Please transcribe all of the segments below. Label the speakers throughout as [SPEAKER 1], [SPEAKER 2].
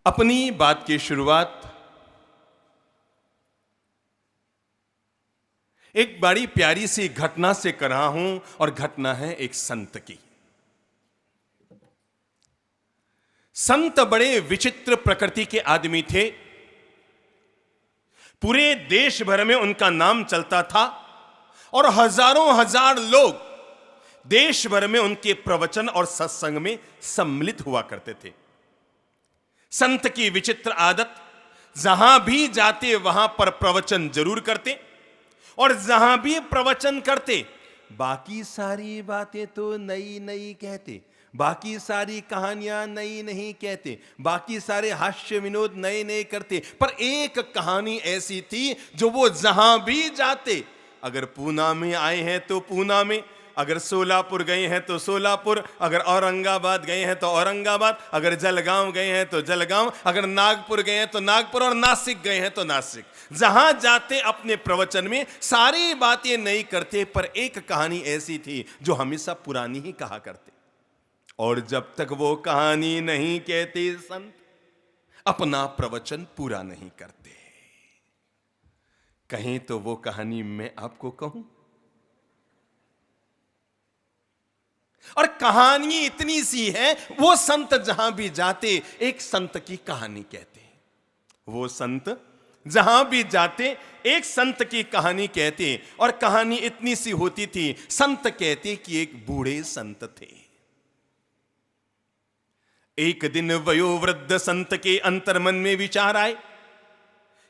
[SPEAKER 1] अपनी बात की शुरुआत एक बड़ी प्यारी सी घटना से कर रहा हूं और घटना है एक संत की। संत बड़े विचित्र प्रकृति के आदमी थे। पूरे देश भर में उनका नाम चलता था और हजारों हजार लोग देश भर में उनके प्रवचन और सत्संग में सम्मिलित हुआ करते थे। संत की विचित्र आदत, जहां भी जाते वहां पर प्रवचन जरूर करते और जहां भी प्रवचन करते बाकी सारी बातें तो नई नई कहते, बाकी सारी कहानियां नई नहीं कहते, बाकी सारे हास्य विनोद नए नए करते, पर एक कहानी ऐसी थी जो वो जहां भी जाते, अगर पूना में आए हैं तो पूना में, अगर सोलापुर गए हैं तो सोलापुर, अगर औरंगाबाद गए हैं तो औरंगाबाद, अगर जलगांव गए हैं तो जलगांव, अगर नागपुर गए हैं तो नागपुर और नासिक गए हैं तो नासिक, जहां जाते अपने प्रवचन में सारी बातें नहीं करते, पर एक कहानी ऐसी थी जो हमेशा पुरानी ही कहा करते। और जब तक वो कहानी नहीं कहते संत अपना प्रवचन पूरा नहीं करते। कहीं तो वो कहानी मैं आपको कहूं, और कहानी इतनी सी है, वो संत जहां भी जाते एक संत की कहानी कहते। वो संत जहां भी जाते एक संत की कहानी कहते, और कहानी इतनी सी होती थी, संत कहते कि एक बूढ़े संत थे। एक दिन वयोवृद्ध संत के अंतर्मन में विचार आए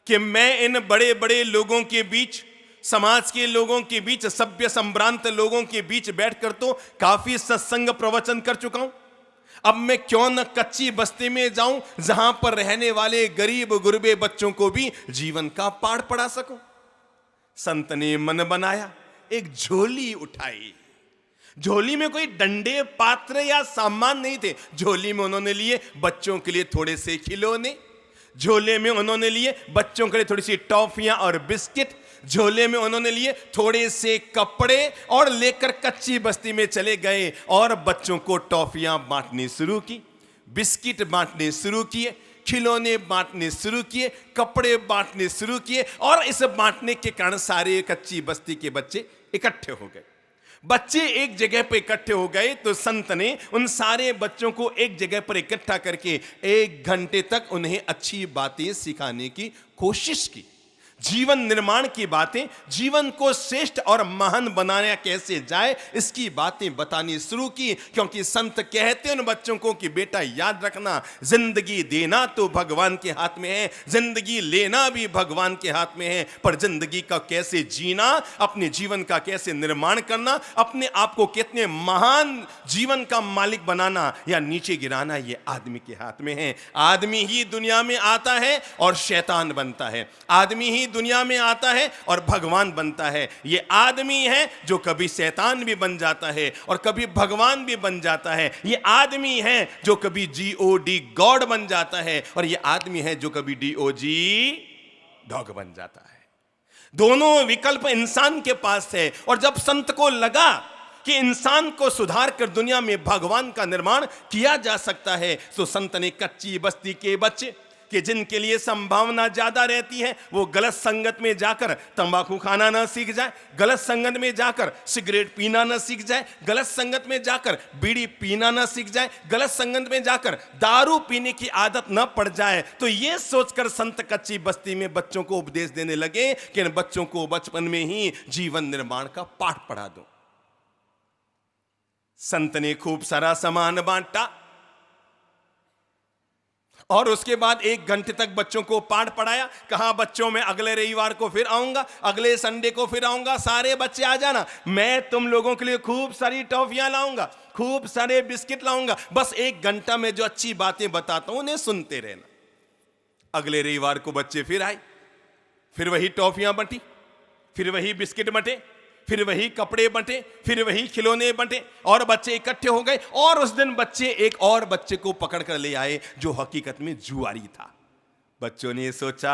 [SPEAKER 1] कि मैं इन बड़े बड़े लोगों के बीच, समाज के लोगों के बीच, सभ्य संभ्रांत लोगों के बीच बैठकर तो काफी सत्संग प्रवचन कर चुका हूं। अब मैं क्यों न कच्ची बस्ती में जाऊं जहां पर रहने वाले गरीब गुरबे बच्चों को भी जीवन का पाठ पढ़ा सकूं। संत ने मन बनाया, एक झोली उठाई। झोली में कोई डंडे, पात्र या सामान नहीं थे। झोली में उन्होंने लिए बच्चों के लिए थोड़े से खिलौने, झोले में उन्होंने लिए बच्चों के लिए थोड़ी सी टॉफियां और बिस्किट, झोले में उन्होंने लिए थोड़े से कपड़े, और लेकर कच्ची बस्ती में चले गए और बच्चों को टॉफियां बांटनी शुरू की, बिस्किट बांटने शुरू किए, खिलौने बांटने शुरू किए, कपड़े बांटने शुरू किए, और इस बांटने के कारण सारे कच्ची बस्ती के बच्चे इकट्ठे हो गए। बच्चे एक जगह पर इकट्ठे हो गए तो संत ने उन सारे बच्चों को एक जगह पर इकट्ठा करके 1 घंटे तक उन्हें अच्छी बातें सिखाने की कोशिश की। जीवन निर्माण की बातें, जीवन को श्रेष्ठ और महान बनाना कैसे जाए, इसकी बातें बतानी शुरू की। क्योंकि संत कहते उन बच्चों को कि बेटा याद रखना, जिंदगी देना तो भगवान के हाथ में है, जिंदगी लेना भी भगवान के हाथ में है, पर जिंदगी का कैसे जीना, अपने जीवन का कैसे निर्माण करना, अपने आप को कितने महान जीवन का मालिक बनाना या नीचे गिराना, ये आदमी के हाथ में है। आदमी ही दुनिया में आता है और शैतान बनता है, आदमी ही दुनिया में आता है और भगवान बनता है। ये आदमी है जो कभी शैतान भी बन जाता है और कभी भगवान भी बन जाता है। ये आदमी है जो कभी GOD गॉड बन जाता है, और ये आदमी है जो कभी DOG डॉग बन जाता है। दोनों विकल्प इंसान के पास है। और जब संत को लगा कि इंसान को सुधार कर दुनिया में भगवान का निर्माण किया जा सकता है, तो संत ने कच्ची बस्ती के बच्चे कि जिनके लिए संभावना ज्यादा रहती है, वो गलत संगत में जाकर तंबाकू खाना ना सीख जाए, गलत संगत में जाकर सिगरेट पीना ना सीख जाए, गलत संगत में जाकर बीड़ी पीना ना सीख जाए, गलत संगत में जाकर दारू पीने की आदत ना पड़ जाए, तो ये सोचकर संत कच्ची बस्ती में बच्चों को उपदेश देने लगे कि इन बच्चों को बचपन में ही जीवन निर्माण का पाठ पढ़ा दो। संत ने खूब सारा सामान बांटा और उसके बाद 1 घंटे तक बच्चों को पाठ पढ़ाया। कहा बच्चों, मैं अगले रविवार को फिर आऊंगा, अगले संडे को फिर आऊंगा, सारे बच्चे आ जाना, मैं तुम लोगों के लिए खूब सारी टॉफियां लाऊंगा, खूब सारे बिस्किट लाऊंगा, बस 1 घंटा में जो अच्छी बातें बताता हूं उन्हें सुनते रहना। अगले रविवार को बच्चे फिर आए, फिर वही टॉफियां बंटी, फिर वही बिस्किट बंटे, फिर वही कपड़े बंटे, फिर वही खिलौने बंटे, और बच्चे इकट्ठे हो गए। और उस दिन बच्चे एक और बच्चे को पकड़ कर ले आए जो हकीकत में जुआरी था। बच्चों ने सोचा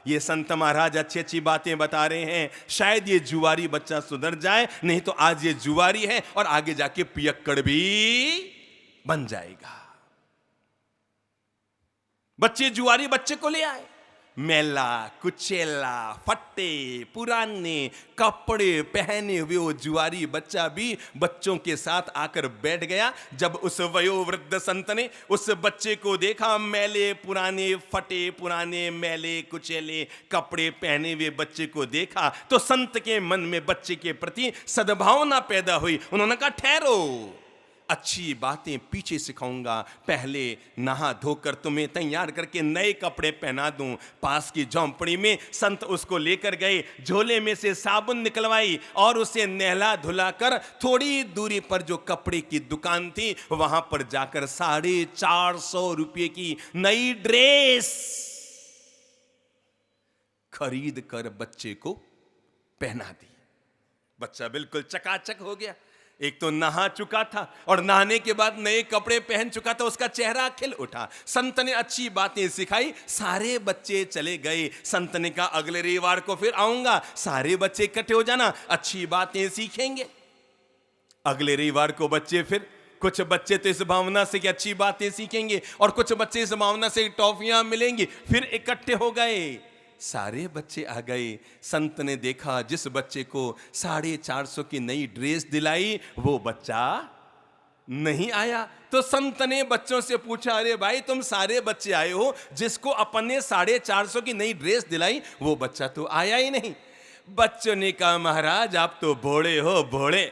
[SPEAKER 1] ये संत महाराज अच्छी अच्छी बातें बता रहे हैं, शायद ये जुआरी बच्चा सुधर जाए, नहीं तो आज ये जुआरी है और आगे जाके पियक्कड़ भी बन जाएगा। बच्चे जुआरी बच्चे को ले आए, मैला कुचेला फट्टे पुराने कपड़े पहने हुए वो जुआरी बच्चा भी बच्चों के साथ आकर बैठ गया। जब उस वयोवृद्ध संत ने उस बच्चे को देखा, मैले पुराने फटे पुराने मैले कुचेले कपड़े पहने हुए बच्चे को देखा, तो संत के मन में बच्चे के प्रति सद्भावना पैदा हुई। उन्होंने कहा, ठहरो, अच्छी बातें पीछे सिखाऊंगा, पहले नहा धोकर तुम्हें तैयार करके नए कपड़े पहना दूं। पास की झोंपड़ी में संत उसको लेकर गए, झोले में से साबुन निकलवाई और उसे नहला धुलाकर थोड़ी दूरी पर जो कपड़े की दुकान थी वहां पर जाकर 450 रुपये की नई ड्रेस खरीद कर बच्चे को पहना दी। बच्चा बिल्कुल चकाचक हो गया। एक तो नहा चुका था और नहाने के बाद नए कपड़े पहन चुका था, उसका चेहरा खिल उठा। संत ने अच्छी बातें सिखाई, सारे बच्चे चले गए। संत ने कहा, अगले रविवार को फिर आऊंगा, सारे बच्चे इकट्ठे हो जाना, अच्छी बातें सीखेंगे। अगले रविवार को बच्चे फिर, कुछ बच्चे तो इस भावना से कि अच्छी बातें सीखेंगे और कुछ बच्चे इस भावना से टॉफियां मिलेंगी, फिर इकट्ठे हो गए। सारे बच्चे आ गए। संत ने देखा जिस बच्चे को 450 की नई ड्रेस दिलाई वो बच्चा नहीं आया। तो संत ने बच्चों से पूछा, अरे भाई तुम सारे बच्चे आए हो, जिसको अपन ने 450 की नई ड्रेस दिलाई वो बच्चा तो आया ही नहीं। बच्चों ने कहा, महाराज आप तो भोड़े हो भोड़े,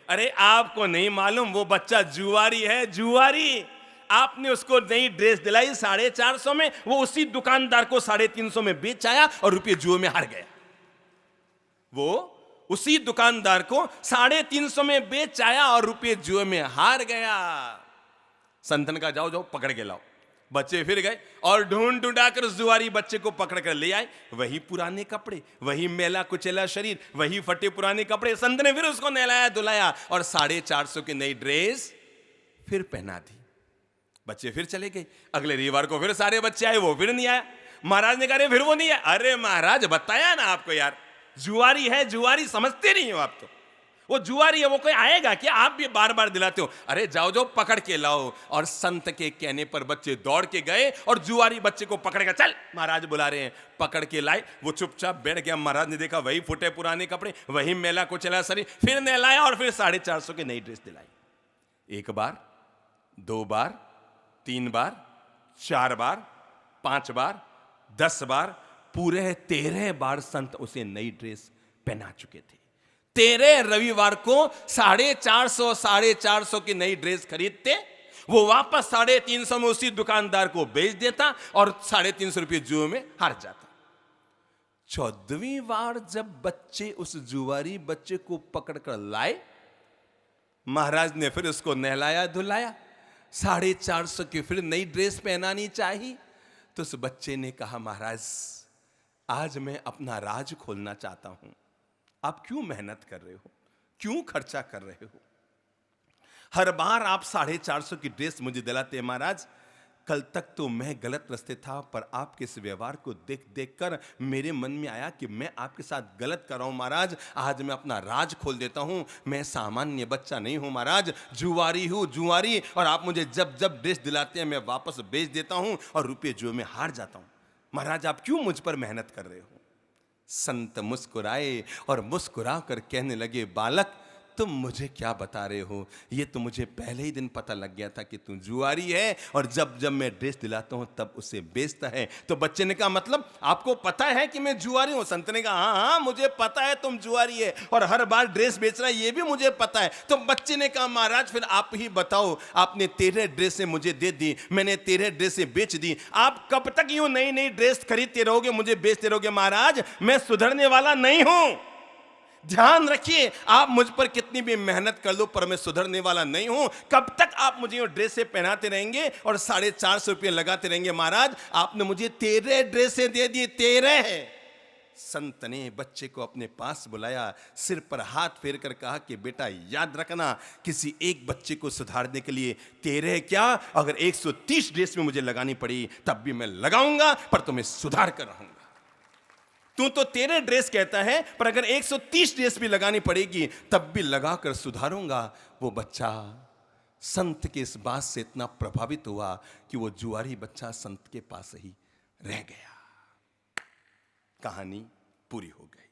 [SPEAKER 1] अरे आपको नहीं मालूम वो बच्चा जुआरी है, जुआरी। आपने उसको नई ड्रेस दिलाई 450 में, वो उसी दुकानदार को 350 में बेच आया और रुपये जुए में हार गया। वो उसी दुकानदार को 350 में बेच आया और रुपये जुए में हार गया। संतन का जाओ जाओ पकड़ के लाओ। बच्चे फिर गए और ढूंढ ढूंढाकर उस जुआरी बच्चे को पकड़ कर ले आए। वही पुराने कपड़े, वही मैला कुचेला शरीर, वही फटे पुराने कपड़े। संत ने फिर उसको नहलाया धुलाया और 450 की नई ड्रेस फिर पहना दी। बच्चे फिर चले गए। अगले रविवार को फिर सारे बच्चे आए, वो फिर नहीं आया। महाराज ने कहा, फिर वो नहीं आया। अरे महाराज बताया ना आपको यार, जुआरी है, जुआरी समझते नहीं हो आप तो। वो जुआरी है, वो कोई आएगा क्या? आप भी बार बार दिलाते हो। अरे जाओ जाओ पकड़ के लाओ। और संत के कहने पर बच्चे दौड़ के गए और जुआरी बच्चे को पकड़ के, चल महाराज बुला रहे हैं, पकड़ के लाए। वो चुपचाप बैठ गया। महाराज ने देखा वही फुटे पुराने कपड़े, वही मैला कुचला शरीर, फिर नहलाया और फिर 450 की नई ड्रेस दिलाई। 1 बार, 2 बार, 3 बार, 4 बार, 5 बार, 10 बार, पूरे 13 बार संत उसे नई ड्रेस पहना चुके थे। 13 रविवार को 450 की नई ड्रेस खरीदते, वो वापस 350 में उसी दुकानदार को बेच देता और 350 रुपये जुए में हार जाता। 14वीं बार जब बच्चे उस जुआरी बच्चे को पकड़कर लाए, महाराज ने फिर उसको नहलाया धुलाया, 450 की फिर नई ड्रेस पहनानी चाहिए। तो उस बच्चे ने कहा, महाराज आज मैं अपना राज खोलना चाहता हूं, आप क्यों मेहनत कर रहे हो, क्यों खर्चा कर रहे हो? हर बार आप 450 की ड्रेस मुझे दिलाते हैं महाराज। कल तक तो मैं गलत रास्ते था, पर आपके इस व्यवहार को देख देख कर मेरे मन में आया कि मैं आपके साथ गलत कर रहा हूं महाराज। आज मैं अपना राज खोल देता हूं। मैं सामान्य बच्चा नहीं हूं महाराज, जुआरी हूं, जुआरी। और आप मुझे जब जब ड्रेस दिलाते हैं मैं वापस बेच देता हूं और रुपये जुए में हार जाता हूं। महाराज आप क्यों मुझ पर मेहनत कर रहे हो? संत मुस्कुराए और मुस्कुरा कर कहने लगे, बालक तुम मुझे क्या बता रहे हो? ये तो मुझे पहले ही दिन पता लग गया था कि तू जुआरी है और जब जब मैं ड्रेस दिलाता हूं तब उसे बेचता है। तो बच्चे ने कहा, मतलब आपको पता है कि मैं जुआरी हूं? संत ने कहा, हाँ हाँ मुझे पता है तुम जुआरी है और हर बार ड्रेस बेच रहा है, ये भी मुझे पता है। तो बच्चे ने कहा, महाराज फिर आप ही बताओ, आपने 13 ड्रेसें मुझे दे दी, मैंने 13 ड्रेसें बेच दी, आप कब तक यूं नई नई ड्रेस खरीदते रहोगे, मुझे बेचते रहोगे? महाराज मैं सुधरने वाला नहीं हूं। ध्यान रखिए, आप मुझ पर कितनी भी मेहनत कर लो पर मैं सुधरने वाला नहीं हूं। कब तक आप मुझे ये ड्रेसें पहनाते रहेंगे और 450 रुपये लगाते रहेंगे? महाराज आपने मुझे 13 ड्रेसें दे दी, 13 है। संत ने बच्चे को अपने पास बुलाया, सिर पर हाथ फेर कर कहा कि बेटा याद रखना, किसी एक बच्चे को सुधारने के लिए 13 क्या, अगर 130 ड्रेस में मुझे लगानी पड़ी तब भी मैं लगाऊंगा, पर तुम्हें सुधार कर रहूंगा। तू तो 13 ड्रेस कहता है, पर अगर 130 ड्रेस भी लगानी पड़ेगी तब भी लगाकर सुधारूंगा। वो बच्चा संत के इस बात से इतना प्रभावित हुआ कि वो जुआरी बच्चा संत के पास ही रह गया। कहानी पूरी हो गई।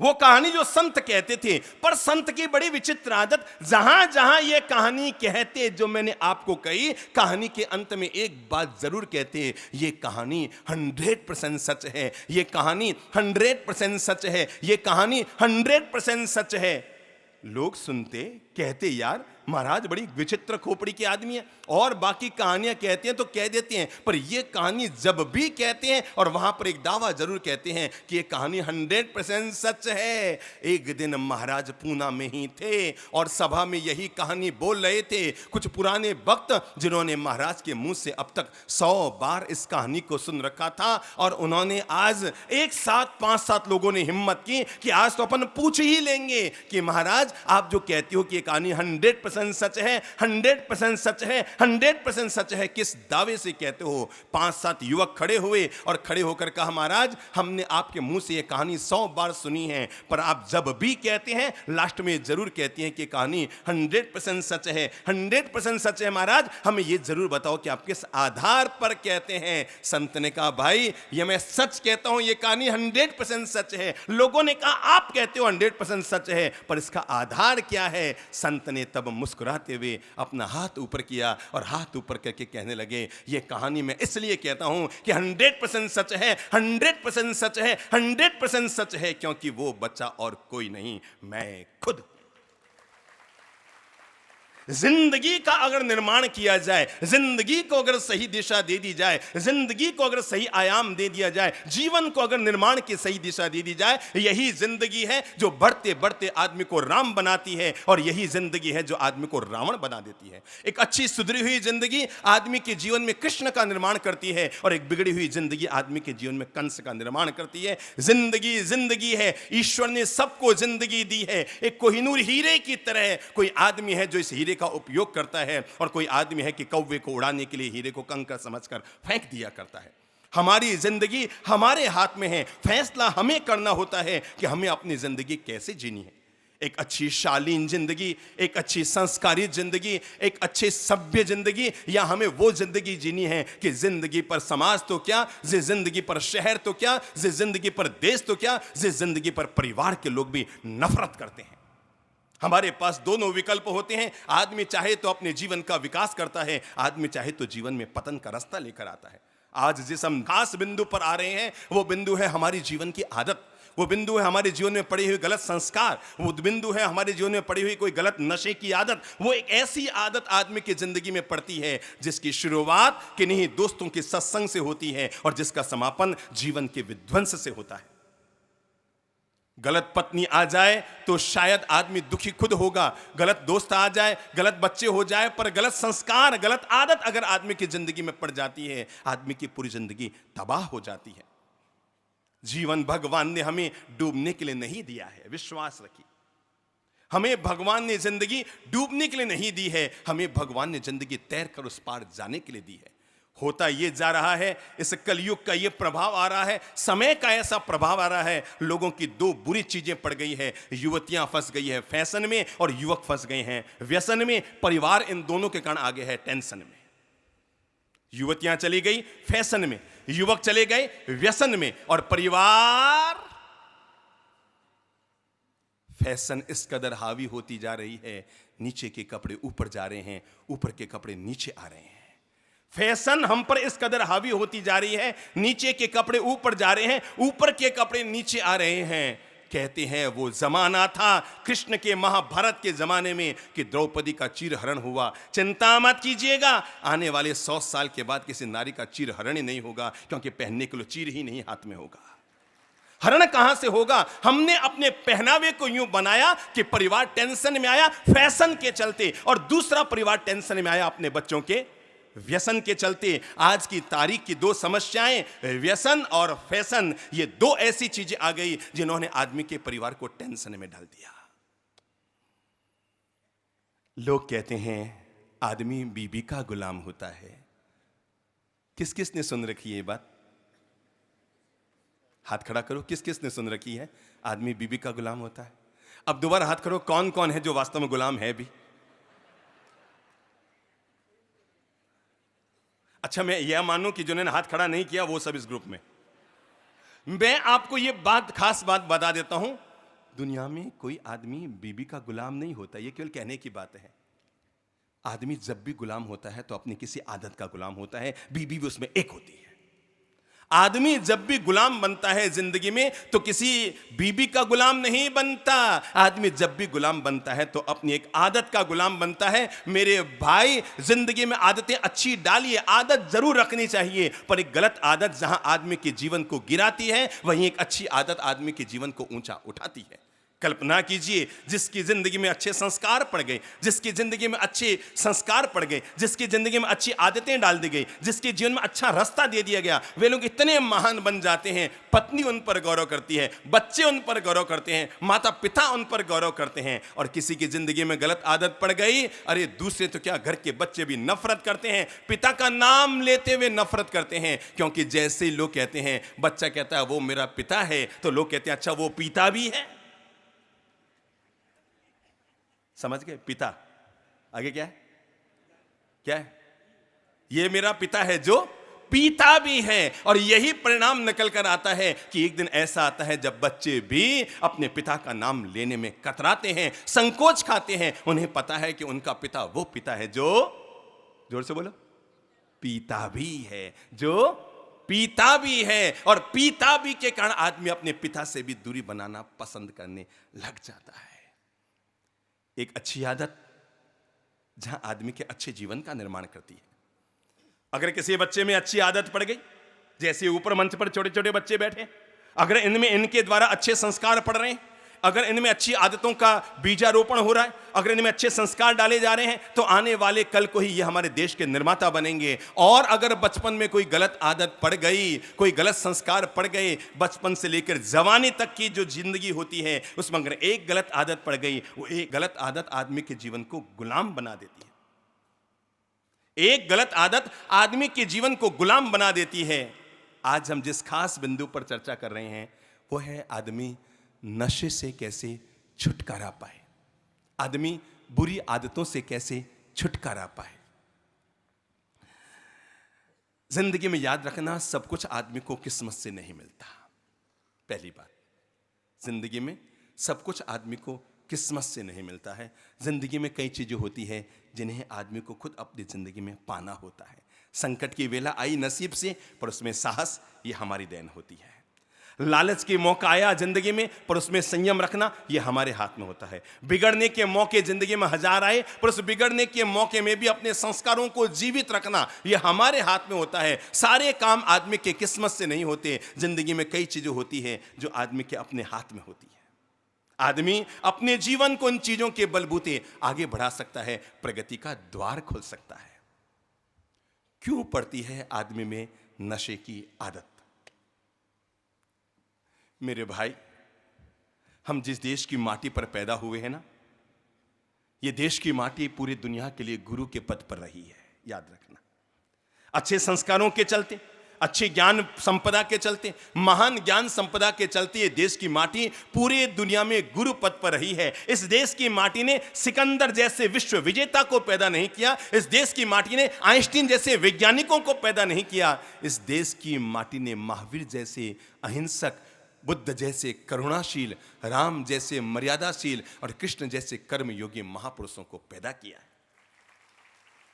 [SPEAKER 1] वो कहानी जो संत कहते थे, पर संत की बड़ी विचित्र आदत, जहां जहां ये कहानी कहते जो मैंने आपको कही, कहानी के अंत में एक बात जरूर कहते, ये कहानी 100% सच है, ये कहानी 100% सच है, ये कहानी 100% सच है। लोग सुनते, कहते यार महाराज बड़ी विचित्र खोपड़ी के आदमी है, और बाकी कहानियां कहते हैं तो कह देते हैं, पर ये कहानी जब भी कहते हैं और वहां पर एक दावा जरूर कहते हैं कि ये कहानी 100% सच है। एक दिन महाराज पूना में ही थे और सभा में यही कहानी बोल रहे थे। कुछ पुराने वक्त जिन्होंने महाराज के मुंह से अब तक 100 बार इस कहानी को सुन रखा था, और उन्होंने आज एक साथ 5-7 लोगों ने हिम्मत की कि आज तो अपन पूछ ही लेंगे कि महाराज आप जो कहते हो कि ये कहानी 100% सच है, 100% सच है, 100% सच है, किस दावे से कहते हो? 5-7 युवक खड़े हुए और खड़े होकर कहा, महाराज हमने आपके मुंह से ये कहानी 100 बार सुनी है, पर आप जब भी कहते हैं लास्ट में जरूर कहते हैं कि कहानी 100% सच है, 100% सच है। महाराज हमें ये जरूर बताओ कि आप किस आधार पर कहते हैं? संत ने कहा, भाई ये मैं सच कहता हूं, ये कहानी 100% सच है। लोगों ने कहा, आप कहते हो 100% सच है, पर इसका आधार क्या है? संत ने तब मुस्कुराते हुए अपना हाथ ऊपर किया और हाथ ऊपर करके कहने लगे, ये कहानी मैं इसलिए कहता हूं कि 100% सच है, 100% सच है, 100% सच है, क्योंकि वो बच्चा और कोई नहीं, मैं खुद। जिंदगी का अगर निर्माण किया जाए, जिंदगी को अगर सही दिशा दे दी जाए, जिंदगी को अगर सही आयाम दे दिया जाए, जीवन को अगर निर्माण की सही दिशा दे दी जाए, यही जिंदगी है जो बढ़ते बढ़ते आदमी को राम बनाती है, और यही जिंदगी है जो आदमी को रावण बना देती है। एक अच्छी सुधरी हुई जिंदगी आदमी के जीवन में कृष्ण का निर्माण करती है, और एक बिगड़ी हुई जिंदगी आदमी के जीवन में कंस का निर्माण करती है। जिंदगी जिंदगी है, ईश्वर ने सबको जिंदगी दी है। एक कोहिनूर हीरे की तरह कोई आदमी है जो इस हीरे का उपयोग करता है, और कोई आदमी है कि कौवे को उड़ाने के लिए हीरे को कंकर समझकर फेंक दिया करता है। हमारी जिंदगी हमारे हाथ में है, फैसला हमें करना होता है कि हमें अपनी जिंदगी कैसे जीनी है। एक अच्छी शालीन जिंदगी, एक अच्छी संस्कारित जिंदगी, एक अच्छे सभ्य जिंदगी, या हमें वो जिंदगी जीनी है कि जिंदगी पर समाज तो क्या, जिंदगी पर शहर तो क्या, जिंदगी पर देश तो क्या, जिंदगी पर परिवार के लोग भी नफरत करते हैं। हमारे पास दोनों विकल्प होते हैं। आदमी चाहे तो अपने जीवन का विकास करता है, आदमी चाहे तो जीवन में पतन का रास्ता लेकर आता है। आज जिस हम खास बिंदु पर आ रहे हैं, वो बिंदु है हमारी जीवन की आदत, वो बिंदु है हमारे जीवन में पड़ी हुई गलत संस्कार, वो बिंदु है हमारे जीवन में पड़ी हुई कोई गलत नशे की आदत। वो एक ऐसी आदत आदमी की जिंदगी में पड़ती है जिसकी शुरुआत किन्हीं दोस्तों के सत्संग से होती है, और जिसका समापन जीवन के विध्वंस से होता है। गलत पत्नी आ जाए तो शायद आदमी दुखी खुद होगा, गलत दोस्त आ जाए, गलत बच्चे हो जाए, पर गलत संस्कार, गलत आदत अगर आदमी की जिंदगी में पड़ जाती है, आदमी की पूरी जिंदगी तबाह हो जाती है। जीवन भगवान ने हमें डूबने के लिए नहीं दिया है, विश्वास रखिए। हमें भगवान ने जिंदगी डूबने के लिए नहीं दी है, हमें भगवान ने जिंदगी तैर कर उस पार जाने के लिए दी है। होता ये जा रहा है, इस कलयुग का ये प्रभाव आ रहा है, समय का ऐसा प्रभाव आ रहा है, लोगों की दो बुरी चीजें पड़ गई है। युवतियां फंस गई है फैशन में, और युवक फंस गए हैं व्यसन में। परिवार इन दोनों के कारण आगे है टेंशन में। युवतियां चली गई फैशन में, युवक चले गए व्यसन में, और परिवार फैशन इस कदर हावी होती जा रही है, नीचे के कपड़े ऊपर जा रहे हैं, ऊपर के कपड़े नीचे आ रहे हैं। फैशन हम पर इस कदर हावी होती जा रही है, नीचे के कपड़े ऊपर जा रहे हैं, ऊपर के कपड़े नीचे आ रहे हैं। कहते हैं वो जमाना था कृष्ण के महाभारत के जमाने में कि द्रौपदी का चीरहरण हुआ। चिंता मत कीजिएगा, आने वाले 100 साल के बाद किसी नारी का चीरहरण ही नहीं होगा, क्योंकि पहनने के लिए चीर ही नहीं हाथ में होगा। हरण कहां से होगा? हमने अपने पहनावे को यूं बनाया कि परिवार टेंशन में आया फैशन के चलते, और दूसरा परिवार टेंशन में आया अपने बच्चों के व्यसन के चलते। आज की तारीख की दो समस्याएं, व्यसन और फैशन, ये दो ऐसी चीजें आ गई जिन्होंने आदमी के परिवार को टेंशन में डाल दिया। लोग कहते हैं आदमी बीबी का गुलाम होता है। किस किस ने सुन रखी है ये बात? हाथ खड़ा करो, किस किस ने सुन रखी है आदमी बीबी का गुलाम होता है? अब दोबारा हाथ करो, कौन कौन है जो वास्तव में गुलाम है भी? अच्छा, मैं यह मानूं कि जिन्होंने हाथ खड़ा नहीं किया वो सब इस ग्रुप में। मैं आपको ये खास बात बता देता हूं, दुनिया में कोई आदमी बीबी का गुलाम नहीं होता, ये केवल कहने की बात है। आदमी जब भी गुलाम होता है तो अपनी किसी आदत का गुलाम होता है, बीबी भी उसमें एक होती है। आदमी जब भी गुलाम बनता है जिंदगी में तो किसी बीबी का गुलाम नहीं बनता। आदमी जब भी गुलाम बनता है तो अपनी एक आदत का गुलाम बनता है। मेरे भाई, जिंदगी में आदतें अच्छी डालिए, आदत जरूर रखनी चाहिए, पर एक गलत आदत जहां आदमी के जीवन को गिराती है, वहीं एक अच्छी आदत आदमी के जीवन को ऊंचा उठाती है। कल्पना कीजिए, जिसकी जिंदगी में अच्छे संस्कार पड़ गए, जिसकी जिंदगी में अच्छे संस्कार पड़ गए, जिसकी जिंदगी में अच्छी आदतें डाल दी गई, जिसके जीवन में अच्छा रास्ता दे दिया गया, वे लोग इतने महान बन जाते हैं। पत्नी उन पर गौरव करती है, बच्चे उन पर गौरव करते हैं, माता पिता उन पर गौरव करते हैं। और किसी की जिंदगी में गलत आदत पड़ गई, अरे दूसरे तो क्या, घर के बच्चे भी नफरत करते हैं, पिता का नाम लेते हुए नफरत करते हैं। क्योंकि जैसे ही लोग कहते हैं, बच्चा कहता है वो मेरा पिता है, तो लोग कहते हैं अच्छा वो पिता भी है। समझ गए? पिता आगे क्या है? क्या है? ये मेरा पिता है जो पीता भी है। और यही परिणाम निकल कर आता है कि एक दिन ऐसा आता है जब बच्चे भी अपने पिता का नाम लेने में कतराते हैं, संकोच खाते हैं। उन्हें पता है कि उनका पिता वो पिता है जो, जोर से बोलो, पीता भी है, जो पीता भी है। और पीता भी के कारण आदमी अपने पिता से भी दूरी बनाना पसंद करने लग जाता है। एक अच्छी आदत जहां आदमी के अच्छे जीवन का निर्माण करती है। अगर किसी बच्चे में अच्छी आदत पड़ गई, जैसे ऊपर मंच पर छोटे छोटे बच्चे बैठे, अगर इनमें इनके द्वारा अच्छे संस्कार पड़ रहे हैं, अगर इनमें अच्छी आदतों का बीजारोपण हो रहा है, अगर इनमें अच्छे संस्कार डाले जा रहे हैं, तो आने वाले कल को ही ये हमारे देश के निर्माता बनेंगे। और अगर बचपन में कोई गलत आदत पड़ गई, कोई गलत संस्कार पड़ गए, बचपन से लेकर जवानी तक की जो जिंदगी होती है उसमें अगर एक गलत आदत पड़ गई, वो एक गलत आदत आदमी के जीवन को गुलाम बना देती है। एक गलत आदत आदमी के जीवन को गुलाम बना देती है। आज हम जिस खास बिंदु पर चर्चा कर रहे हैं वो है आदमी नशे से कैसे छुटकारा पाए, आदमी बुरी आदतों से कैसे छुटकारा पाए। जिंदगी में याद रखना, सब कुछ आदमी को किस्मत से नहीं मिलता। पहली बात, जिंदगी में सब कुछ आदमी को किस्मत से नहीं मिलता है। जिंदगी में कई चीजें होती हैं जिन्हें आदमी को खुद अपनी जिंदगी में पाना होता है। संकट की वेला आई नसीब से, पर उसमें साहस, ये हमारी देन होती है। लालच के मौका आया जिंदगी में, पर उसमें संयम रखना ये हमारे हाथ में होता है। बिगड़ने के मौके जिंदगी में हजार आए, पर उस बिगड़ने के मौके में भी अपने संस्कारों को जीवित रखना ये हमारे हाथ में होता है। सारे काम आदमी के किस्मत से नहीं होते। जिंदगी में कई चीजें होती हैं जो आदमी के अपने हाथ में होती है। आदमी अपने जीवन को उन चीजों के बलबूते आगे बढ़ा सकता है, प्रगति का द्वार खोल सकता है। क्यों पड़ती है आदमी में नशे की आदत? मेरे भाई, हम जिस देश की माटी पर पैदा हुए हैं ना, ये देश की माटी पूरी दुनिया के लिए गुरु के पद पर रही है, याद रखना। अच्छे संस्कारों के चलते, अच्छे ज्ञान संपदा के चलते, महान ज्ञान संपदा के चलते ये देश की माटी पूरी दुनिया में गुरु पद पर रही है। इस देश की माटी ने सिकंदर जैसे विश्व विजेता को पैदा नहीं किया। इस देश की माटी ने आइंस्टीन जैसे वैज्ञानिकों को पैदा नहीं किया। इस देश की माटी ने महावीर जैसे अहिंसक, बुद्ध जैसे करुणाशील, राम जैसे मर्यादाशील और कृष्ण जैसे कर्मयोगी महापुरुषों को पैदा किया है।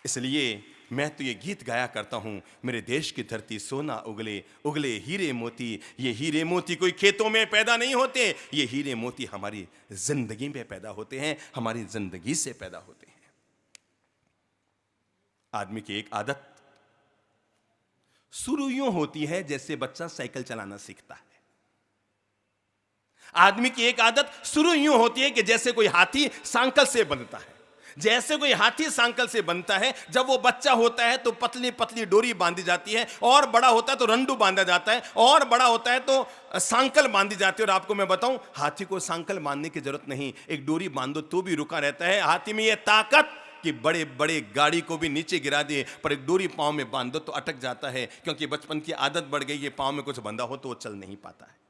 [SPEAKER 1] इसलिए मैं तो ये गीत गाया करता हूं, मेरे देश की धरती सोना उगले, उगले हीरे मोती। ये हीरे मोती कोई खेतों में पैदा नहीं होते, ये हीरे मोती हमारी जिंदगी में पैदा होते हैं, हमारी जिंदगी से पैदा होते हैं। आदमी की एक आदत शुरू यूं होती है जैसे बच्चा साइकिल चलाना सीखता है। आदमी की एक आदत शुरू यूं होती है कि जैसे कोई हाथी सांकल से बनता है। जैसे कोई हाथी सांकल से बनता है, जब वो बच्चा होता है तो पतली पतली डोरी बांधी जाती है, और बड़ा होता है तो रंडू बांधा जाता है, और बड़ा होता है तो सांकल बांधी जाती है। और आपको मैं बताऊं, हाथी को सांकल बांधने की जरूरत नहीं, एक डोरी बांधो तो भी रुका रहता है। हाथी में ये ताकत कि बड़े बड़े गाड़ी को भी नीचे गिरा दे, पर एक डोरी पांव में बांध दो तो अटक जाता है, क्योंकि बचपन की आदत बढ़ गई है, पांव में कुछ बंधा हो तो वो चल नहीं पाता है।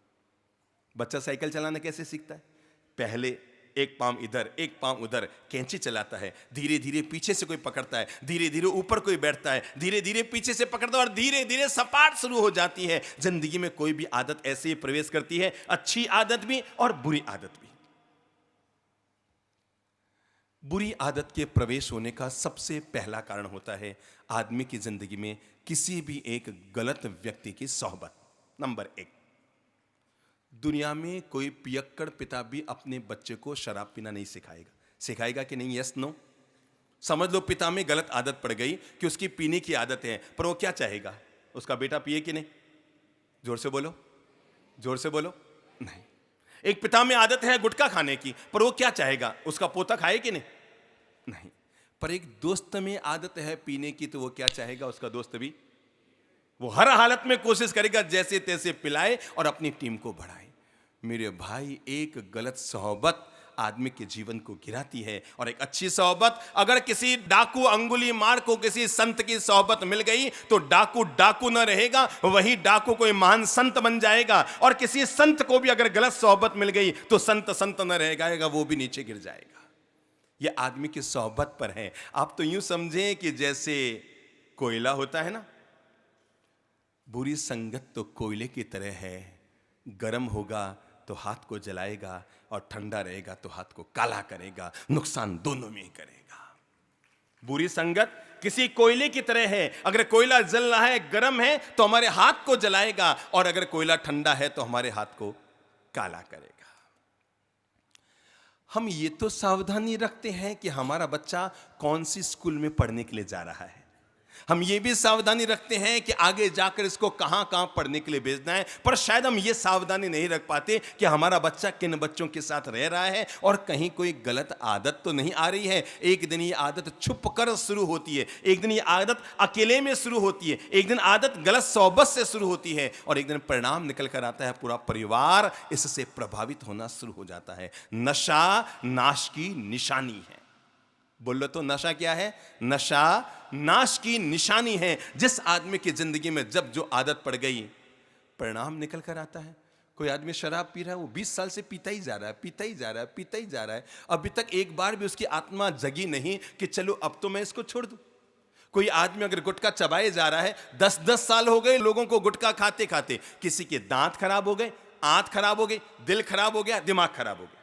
[SPEAKER 1] बच्चा साइकिल चलाना कैसे सीखता है? पहले एक पाँव इधर एक पाँव उधर, कैंची चलाता है, धीरे धीरे पीछे से कोई पकड़ता है, धीरे धीरे ऊपर कोई बैठता है, धीरे धीरे पीछे से पकड़ता है और धीरे धीरे सपाट शुरू हो जाती है। जिंदगी में कोई भी आदत ऐसे ही प्रवेश करती है, अच्छी आदत भी और बुरी आदत भी। बुरी आदत के प्रवेश होने का सबसे पहला कारण होता है आदमी की जिंदगी में किसी भी एक गलत व्यक्ति की सोहबत। नंबर 1, दुनिया में कोई पियक्कड़ पिता भी अपने बच्चे को शराब पीना नहीं सिखाएगा। सिखाएगा कि नहीं? Yes no? समझ लो पिता में गलत आदत पड़ गई कि उसकी पीने की आदत है, पर वो क्या चाहेगा? उसका बेटा पिए कि नहीं? जोर से बोलो, जोर से बोलो। नहीं। एक पिता में आदत है गुटखा खाने की, पर वो क्या चाहेगा? उसका पोता खाए कि नहीं? नहीं। पर एक दोस्त में आदत है पीने की, तो वो क्या चाहेगा? उसका दोस्त भी वो हर हालत में कोशिश करेगा जैसे तैसे पिलाए और अपनी टीम को बढ़ाए। मेरे भाई, एक गलत सोहबत आदमी के जीवन को गिराती है, और एक अच्छी सोहबत, अगर किसी डाकू अंगुली मार को किसी संत की सोहबत मिल गई तो डाकू डाकू न रहेगा, वही डाकू कोई महान संत बन जाएगा। और किसी संत को भी अगर गलत सोहबत मिल गई तो संत संत न रहेगा, वो भी नीचे गिर जाएगा। ये आदमी की सोहबत पर है। आप तो यूं समझें कि जैसे कोयला होता है ना, बुरी संगत तो कोयले की तरह है, गर्म होगा तो हाथ को जलाएगा और ठंडा रहेगा तो हाथ को काला करेगा, नुकसान दोनों में ही करेगा। बुरी संगत किसी कोयले की तरह है, अगर कोयला जल रहा है, गर्म है, तो हमारे हाथ को जलाएगा, और अगर कोयला ठंडा है तो हमारे हाथ को काला करेगा। हम ये तो सावधानी रखते हैं कि हमारा बच्चा कौन सी स्कूल में पढ़ने के लिए जा रहा है, हम ये भी सावधानी रखते हैं कि आगे जाकर इसको कहां कहां पढ़ने के लिए भेजना है, पर शायद हम ये सावधानी नहीं रख पाते कि हमारा बच्चा किन बच्चों के साथ रह रहा है और कहीं कोई गलत आदत तो नहीं आ रही है। एक दिन ये आदत छुप कर शुरू होती है, एक दिन ये आदत अकेले में शुरू होती है, एक दिन आदत गलत सोहबत से शुरू होती है, और एक दिन परिणाम निकल कर आता है, पूरा परिवार इससे प्रभावित होना शुरू हो जाता है। नशा नाश की निशानी है। बोलो तो, नशा क्या है? नशा नाश की निशानी है। जिस आदमी की जिंदगी में जब जो आदत पड़ गई, परिणाम निकल कर आता है। कोई आदमी शराब पी रहा है, वो 20 साल से पीता ही जा रहा है, पीता ही जा रहा है, पीता ही जा रहा है, अभी तक एक बार भी उसकी आत्मा जगी नहीं कि चलो अब तो मैं इसको छोड़ दूं। कोई आदमी अगर गुटखा चबाए जा रहा है, 10-10 साल हो गए लोगों को गुटखा खाते खाते, किसी के दांत खराब हो गए, आंत खराब हो गई, दिल खराब हो गया, दिमाग खराब हो गया।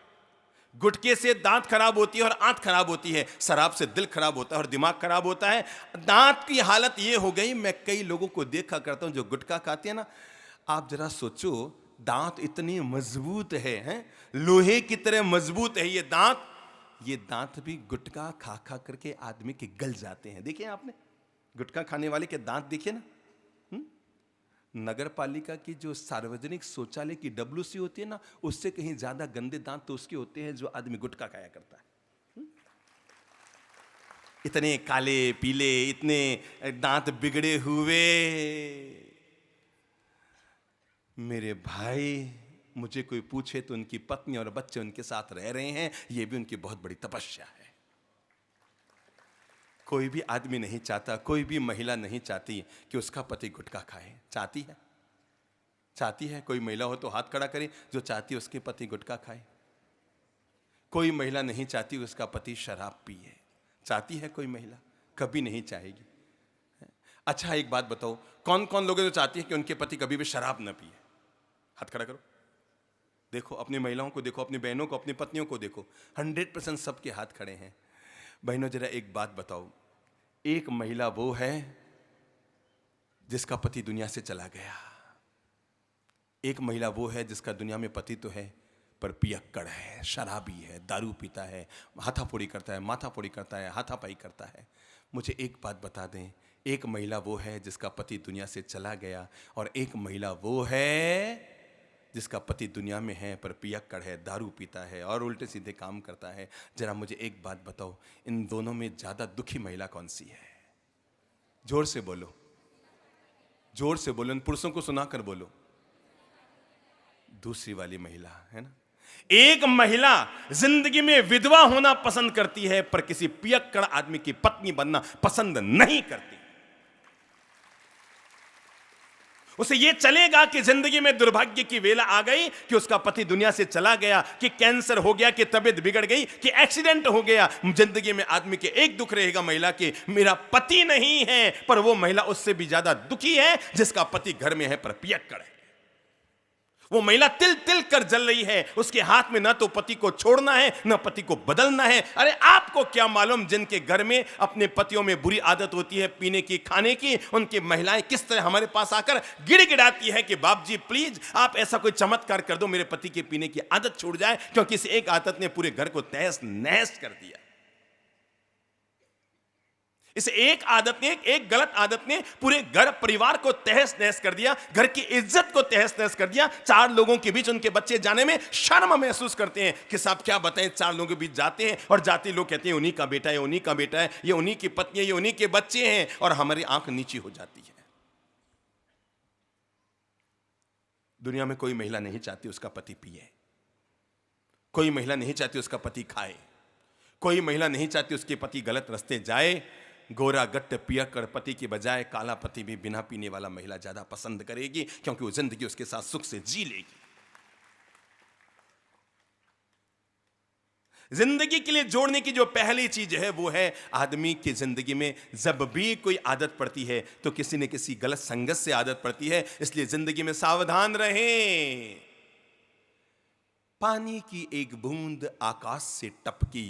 [SPEAKER 1] गुटखे से दांत खराब होती है और आंत खराब होती है, शराब से दिल खराब होता है और दिमाग खराब होता है। दांत की हालत ये हो गई, मैं कई लोगों को देखा करता हूं जो गुटखा खाते हैं ना, आप जरा सोचो, दांत इतनी मजबूत है, लोहे की तरह मजबूत है ये दांत भी गुटखा खा खा करके आदमी के गल जाते हैं। देखिए आपने गुटखा खाने वाले के दांत देखिए ना। नगर पालिका की जो सार्वजनिक शौचालय की WC होती है ना, उससे कहीं ज्यादा गंदे दांत तो उसके होते हैं जो आदमी गुटखा खाया करता है। इतने काले पीले, इतने दांत बिगड़े हुए। मेरे भाई, मुझे कोई पूछे तो उनकी पत्नी और बच्चे उनके साथ रह रहे हैं, यह भी उनकी बहुत बड़ी तपस्या है। कोई भी आदमी नहीं चाहता, कोई भी महिला नहीं चाहती कि उसका पति गुटखा खाए। चाहती है? चाहती है? कोई महिला हो तो हाथ खड़ा करे जो चाहती है उसके पति गुटखा खाए। कोई महिला नहीं चाहती उसका पति शराब पिए। चाहती है कोई महिला? कभी नहीं चाहेगी। अच्छा, एक बात बताओ, कौन कौन लोग जो चाहती है कि उनके पति कभी भी शराब न पिए? हाथ खड़ा करो। देखो, अपनी महिलाओं को देखो, अपनी बहनों को, अपनी पत्नियों को देखो, 100% सबके हाथ खड़े हैं। बहनों, जरा एक बात बताओ, एक महिला वो है जिसका पति दुनिया से चला गया, एक महिला वो है जिसका दुनिया में पति तो है पर पियक्कड़ है, शराबी है, दारू पीता है, हाथाफोड़ी करता है, माथाफोड़ी करता है, हाथापाई करता है। मुझे एक बात बता दें, एक महिला वो है जिसका पति दुनिया से चला गया, और एक महिला वो है जिसका पति दुनिया में है पर पियक्कड़ है, दारू पीता है और उल्टे सीधे काम करता है। जरा मुझे एक बात बताओ, इन दोनों में ज्यादा दुखी महिला कौन सी है? जोर से बोलो, जोर से बोलो, इन पुरुषों को सुनाकर बोलो। दूसरी वाली महिला है ना। एक महिला जिंदगी में विधवा होना पसंद करती है पर किसी पियक्कड़ आदमी की पत्नी बनना पसंद नहीं करती। उसे यह चलेगा कि जिंदगी में दुर्भाग्य की वेला आ गई, कि उसका पति दुनिया से चला गया, कि कैंसर हो गया, कि तबीयत बिगड़ गई, कि एक्सीडेंट हो गया। जिंदगी में आदमी के एक दुख रहेगा महिला के, मेरा पति नहीं है। पर वो महिला उससे भी ज्यादा दुखी है जिसका पति घर में है पर पियक्कड़ है। वो महिला तिल तिल कर जल रही है, उसके हाथ में ना तो पति को छोड़ना है ना पति को बदलना है। अरे आपको क्या मालूम जिनके घर में अपने पतियों में बुरी आदत होती है पीने की, खाने की, उनकी महिलाएं किस तरह हमारे पास आकर गिड़गिड़ाती है कि बाप जी प्लीज आप ऐसा कोई चमत्कार कर दो, मेरे पति के पीने की आदत छूट जाए, क्योंकि इस एक आदत ने पूरे घर को तहस नहस कर दिया। इस एक आदत ने, एक गलत आदत ने पूरे घर परिवार को तहस नहस कर दिया, घर की इज्जत को तहस नहस कर दिया। चार लोगों के बीच उनके बच्चे जाने में शर्म महसूस करते हैं कि साहब क्या बताएं, चार लोगों के बीच जाते हैं और जाते लोग कहते हैं उन्हीं का बेटा है, उन्हीं का बेटा है, ये उन्हीं की पत्नी है, ये उन्हीं के बच्चे हैं, और हमारी आंख नीची हो जाती है। दुनिया में कोई महिला नहीं चाहती उसका पति पिए, कोई महिला नहीं चाहती उसका पति खाए, कोई महिला नहीं चाहती उसके पति गलत रास्ते जाए। गोरा गट्ट पियक्कड़ पति के बजाय काला पति भी बिना पीने वाला महिला ज्यादा पसंद करेगी, क्योंकि वो जिंदगी उसके साथ सुख से जी लेगी। जिंदगी के लिए जोड़ने की जो पहली चीज है वो है आदमी की जिंदगी में जब भी कोई आदत पड़ती है तो किसी न किसी गलत संगत से आदत पड़ती है, इसलिए जिंदगी में सावधान रहें। पानी की एक बूंद आकाश से टपकी,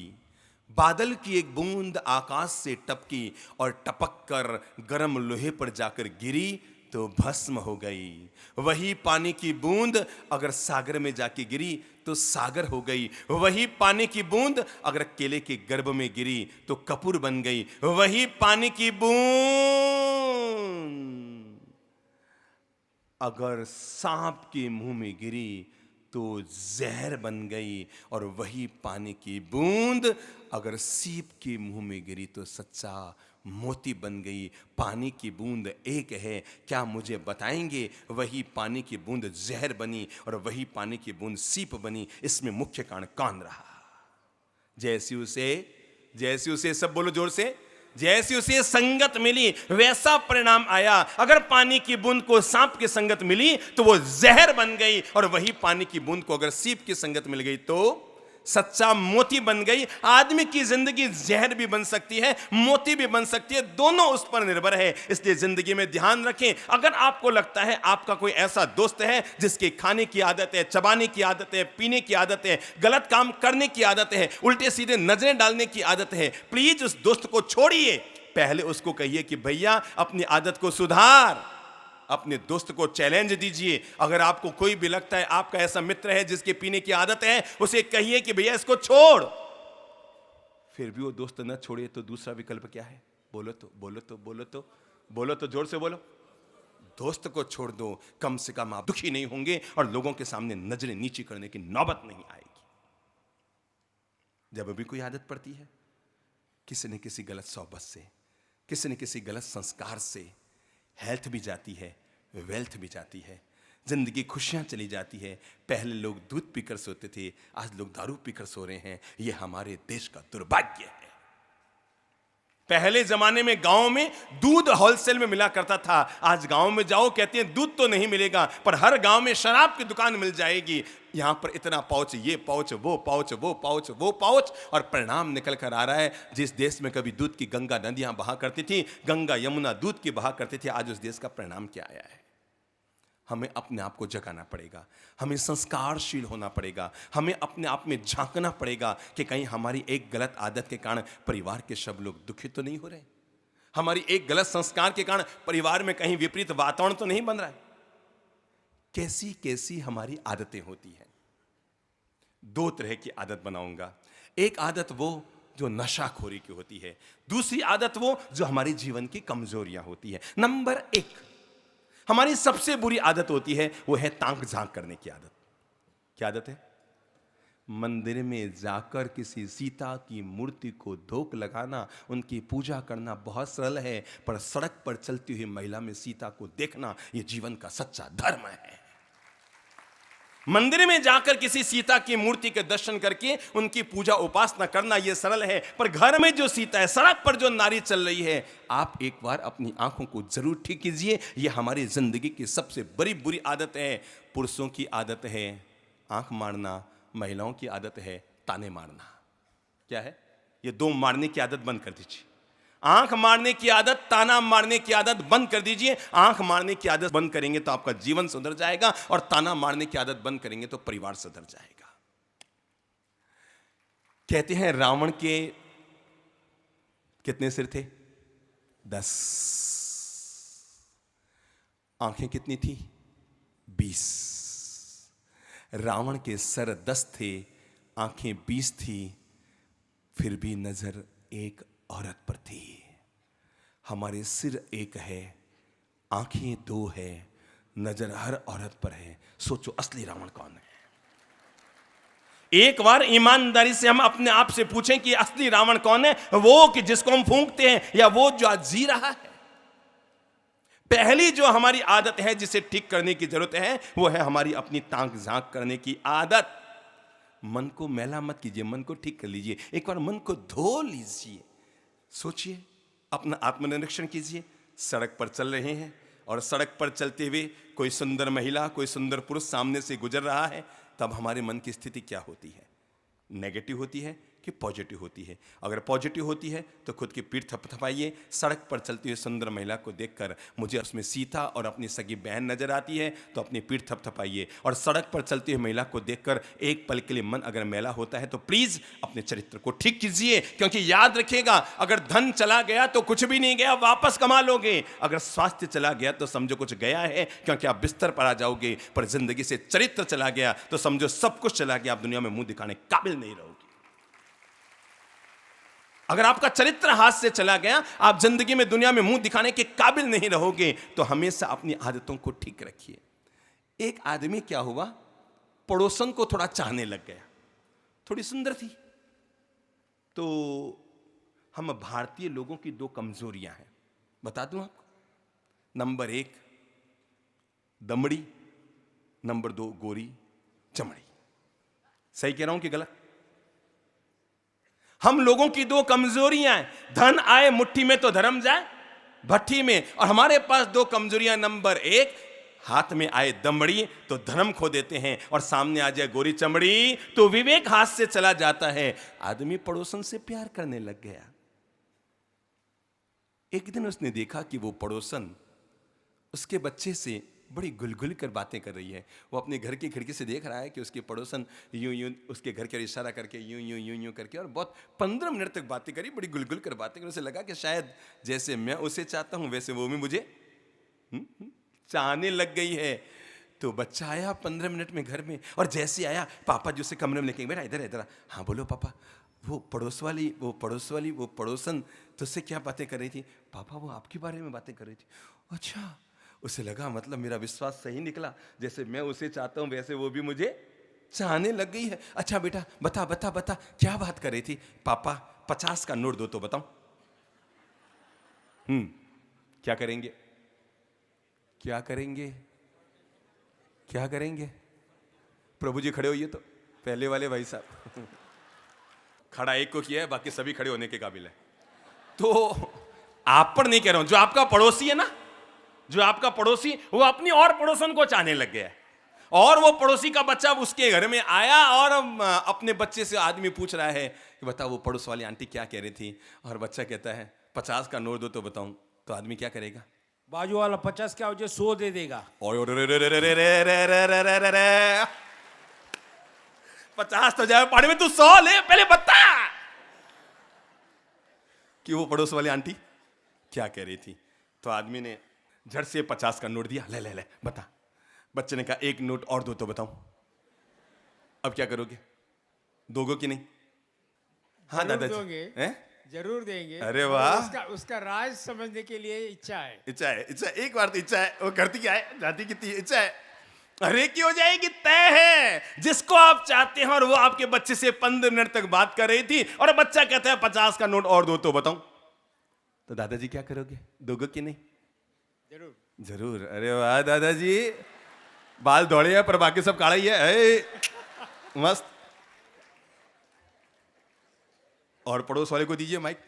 [SPEAKER 1] बादल की एक बूंद आकाश से टपकी और टपक कर गर्म लोहे पर जाकर गिरी तो भस्म हो गई। वही पानी की बूंद अगर सागर में जाके गिरी तो सागर हो गई। वही पानी की बूंद अगर केले के गर्भ में गिरी तो कपूर बन गई। वही पानी की बूंद अगर सांप के मुंह में गिरी तो जहर बन गई, और वही पानी की बूंद अगर सीप के मुंह में गिरी तो सच्चा मोती बन गई। पानी की बूंद एक है, क्या मुझे बताएंगे? वही पानी की बूंद जहर बनी और वही पानी की बूंद सीप बनी। इसमें मुख्य कारण कौन रहा? जैसी उसे सब बोलो जोर से, जैसी उसे संगत मिली वैसा परिणाम आया। अगर पानी की बूंद को सांप की संगत मिली तो वो जहर बन गई, और वही पानी की बूंद को अगर सीप की संगत मिल गई तो सच्चा मोती बन गई। आदमी की जिंदगी जहर भी बन सकती है, मोती भी बन सकती है, दोनों उस पर निर्भर है। इसलिए जिंदगी में ध्यान रखें। अगर आपको लगता है आपका कोई ऐसा दोस्त है जिसकी खाने की आदत है, चबाने की आदत है, पीने की आदत है, गलत काम करने की आदत है, उल्टे सीधे नजरें डालने की आदत है, प्लीज उस दोस्त को छोड़िए। पहले उसको कहिए कि भैया अपनी आदत को सुधार। अपने दोस्त को चैलेंज दीजिए। अगर आपको कोई भी लगता है आपका ऐसा मित्र है जिसके पीने की आदत है, उसे कहिए कि भैया इसको छोड़। फिर भी वो दोस्त न छोड़े तो दूसरा विकल्प क्या है? बोलो तो जोर से बोलो। दोस्त को छोड़ दो, कम से कम आप दुखी नहीं होंगे और लोगों के सामने नजरें नीची करने की नौबत नहीं आएगी। जब भी कोई आदत पड़ती है किसी न किसी गलत सोबत से, किसी न किसी गलत संस्कार से, हेल्थ भी जाती है, वेल्थ भी जाती है, जिंदगी खुशियां चली जाती है। पहले लोग दूध पीकर सोते थे, आज लोग दारू पीकर सो रहे हैं। यह हमारे देश का दुर्भाग्य है। पहले जमाने में गांव में दूध होलसेल में मिला करता था, आज गांव में जाओ कहते हैं दूध तो नहीं मिलेगा पर हर गांव में शराब की दुकान मिल जाएगी। यहां पर इतना पाउच, ये पाउच, वो पाउच, वो पाउच, वो पाउच, और परिणाम निकल कर आ रहा है। जिस देश में कभी दूध की गंगा नदियां बहा करती थी, गंगा यमुना दूध की बहा करती थी, आज उस देश का परिणाम क्या आया है? हमें अपने आप को जगाना पड़ेगा, हमें संस्कारशील होना पड़ेगा, हमें अपने आप में झांकना पड़ेगा कि कहीं हमारी एक गलत आदत के कारण परिवार के सब लोग दुखित तो नहीं हो रहे, हमारी एक गलत संस्कार के कारण परिवार में कहीं विपरीत वातावरण तो नहीं बन रहा है। कैसी कैसी हमारी आदतें होती हैं। दो तरह की आदत बनाऊंगा। एक आदत वो जो नशाखोरी की होती है, दूसरी आदत वो जो हमारी जीवन की कमजोरियां होती है। नंबर एक, हमारी सबसे बुरी आदत होती है वो है ताक झांक करने की आदत। क्या आदत है? मंदिर में जाकर किसी सीता की मूर्ति को धोख लगाना, उनकी पूजा करना बहुत सरल है, पर सड़क पर चलती हुई महिला में सीता को देखना यह जीवन का सच्चा धर्म है। मंदिर में जाकर किसी सीता की मूर्ति के दर्शन करके उनकी पूजा उपासना करना यह सरल है, पर घर में जो सीता है, सड़क पर जो नारी चल रही है, आप एक बार अपनी आंखों को जरूर ठीक कीजिए। यह हमारी जिंदगी की सबसे बड़ी बुरी आदत है। पुरुषों की आदत है आंख मारना, महिलाओं की आदत है ताने मारना। क्या है? ये दो मारने की आदत बंद कर दीजिए। आंख मारने की आदत, ताना मारने की आदत बंद कर दीजिए। आंख मारने की आदत बंद करेंगे तो आपका जीवन सुधर जाएगा, और ताना मारने की आदत बंद करेंगे तो परिवार सुधर जाएगा। कहते हैं रावण के कितने सिर थे? 10। आंखें कितनी थी? 20। रावण के सर 10 थे, आंखें 20 थी, फिर भी नजर एक औरत पर थी। हमारे सिर एक है, आंखें 2 है, नजर हर औरत पर है। सोचो असली रावण कौन है? एक बार ईमानदारी से हम अपने आप से पूछें कि असली रावण कौन है? वो कि जिसको हम फूंकते हैं, या वो जो आज जी रहा है? पहली जो हमारी आदत है जिसे ठीक करने की जरूरत है, वो है हमारी अपनी ताक झांक करने की आदत। मन को मैला मत कीजिए, मन को ठीक कर लीजिए। एक बार मन को धो लीजिए। सोचिए, अपना आत्मनिरीक्षण कीजिए। सड़क पर चल रहे हैं और सड़क पर चलते हुए कोई सुंदर महिला, कोई सुंदर पुरुष सामने से गुजर रहा है, तब हमारे मन की स्थिति क्या होती है? नेगेटिव होती है कि पॉजिटिव होती है? अगर पॉजिटिव होती है तो खुद की पीठ थपथपाइए। सड़क पर चलती हुई सुंदर महिला को देखकर मुझे उसमें सीता और अपनी सगी बहन नजर आती है तो अपनी पीठ थपथपाइए। और सड़क पर चलती हुई महिला को देखकर एक पल के लिए मन अगर मैला होता है तो प्लीज अपने चरित्र को ठीक कीजिए, क्योंकि याद रखिएगा, अगर धन चला गया तो कुछ भी नहीं गया, वापस कमा लोगे। अगर स्वास्थ्य चला गया तो समझो कुछ गया है, क्योंकि आप बिस्तर पर आ जाओगे। पर जिंदगी से चरित्र चला गया तो समझो सब कुछ चला गया, आप दुनिया में मुंह दिखाने काबिल नहीं रहोगे। अगर आपका चरित्र हाथ से चला गया, आप जिंदगी में दुनिया में मुंह दिखाने के काबिल नहीं रहोगे। तो हमेशा अपनी आदतों को ठीक रखिए। एक आदमी क्या हुआ, पड़ोसन को थोड़ा चाहने लग गया, थोड़ी सुंदर थी। तो हम भारतीय लोगों की 2 कमजोरियां हैं, बता दूं आपको। नंबर 1 दमड़ी, नंबर 2 गोरी चमड़ी। सही कह रहा हूं कि गलत? हम लोगों की 2 कमजोरियां हैं। धन आए मुट्ठी में तो धर्म जाए भट्ठी में। और हमारे पास 2 कमजोरियां। नंबर 1, हाथ में आए दमड़ी तो धर्म खो देते हैं, और सामने आ जाए गोरी चमड़ी तो विवेक हाथ से चला जाता है। आदमी पड़ोसन से प्यार करने लग गया। एक दिन उसने देखा कि वो पड़ोसन उसके बच्चे से बड़ी गुलगुल कर बातें कर रही है। वो अपने घर की खिड़की से देख रहा है कि उसके पड़ोसन यूं यूं उसके घर के इशारा करके यूं यूं यूं यूं करके, और बहुत 15 मिनट तक बातें करी, बड़ी गुलगुल कर बातें करी। उसे लगा कि शायद जैसे मैं उसे चाहता हूं वैसे वो भी मुझे चाहने लग गई है। तो बच्चा आया 15 मिनट में घर में, और जैसे आया पापा जी उसे कमरे में लेके, बेटा इधर इधर। हाँ बोलो पापा। वो पड़ोसन तुझसे क्या बातें कर रही थी? पापा वो आपके बारे में बातें कर रही थी। अच्छा। उसे लगा मतलब मेरा विश्वास सही निकला, जैसे मैं उसे चाहता हूं वैसे वो भी मुझे चाहने लग गई है। अच्छा बेटा बता बता बता क्या बात कर रही थी? पापा 50 का नोट दो तो बताऊं। क्या करेंगे? क्या करेंगे? क्या करेंगे? प्रभु जी खड़े होइए तो, पहले वाले भाई साहब। खड़ा एक को किया है, बाकी सभी खड़े होने के काबिल है। तो आप पर नहीं कह रहा हूं, जो आपका पड़ोसी है ना, जो आपका पड़ोसी, वो अपनी और पड़ोसन को चाहने लग गया है। और वो पड़ोसी का बच्चा उसके घर में आया और अपने बच्चे से आदमी पूछ रहा है कि बताओ वो पड़ोस वाली आंटी क्या कह रही थी? और बच्चा कहता है 50 का नोट दो तो बताऊं। तो आदमी क्या करेगा?
[SPEAKER 2] बाजू वाला 50 क्या हो जाए 100 दे देगा।
[SPEAKER 1] 50 तो जाए पानी में, तू 100 ले, पहले बता कि वो पड़ोस वाली आंटी क्या कह रही थी। तो आदमी ने झट से 50 का नोट दिया। ले ले ले बता। बच्चे ने कहा 1 नोट और दो तो बताऊं। अब क्या करोगे? दोगो कि नहीं? हाँ दादाजी
[SPEAKER 2] जरूर देंगे।
[SPEAKER 1] अरे वाह,
[SPEAKER 2] उसका राज समझने के लिए इच्छा है।
[SPEAKER 1] इच्छा है, इच्छा एक बार तो इच्छा है। वो करती क्या है, जाती कितनी इच्छा है। अरे की हो जाएगी, तय है। जिसको आप चाहते हैं और वो आपके बच्चे से 15 मिनट तक बात कर रही थी, और बच्चा कहता है 50 का नोट और दो तो बताऊं। तो दादाजी क्या करोगे? दोगो कि नहीं?
[SPEAKER 2] जरूर
[SPEAKER 1] जरूर। अरे वाह दादाजी, बाल दौड़े हैं पर बाकी सब काला ही है। मस्त। और पड़ोस वाले को दीजिए माइक।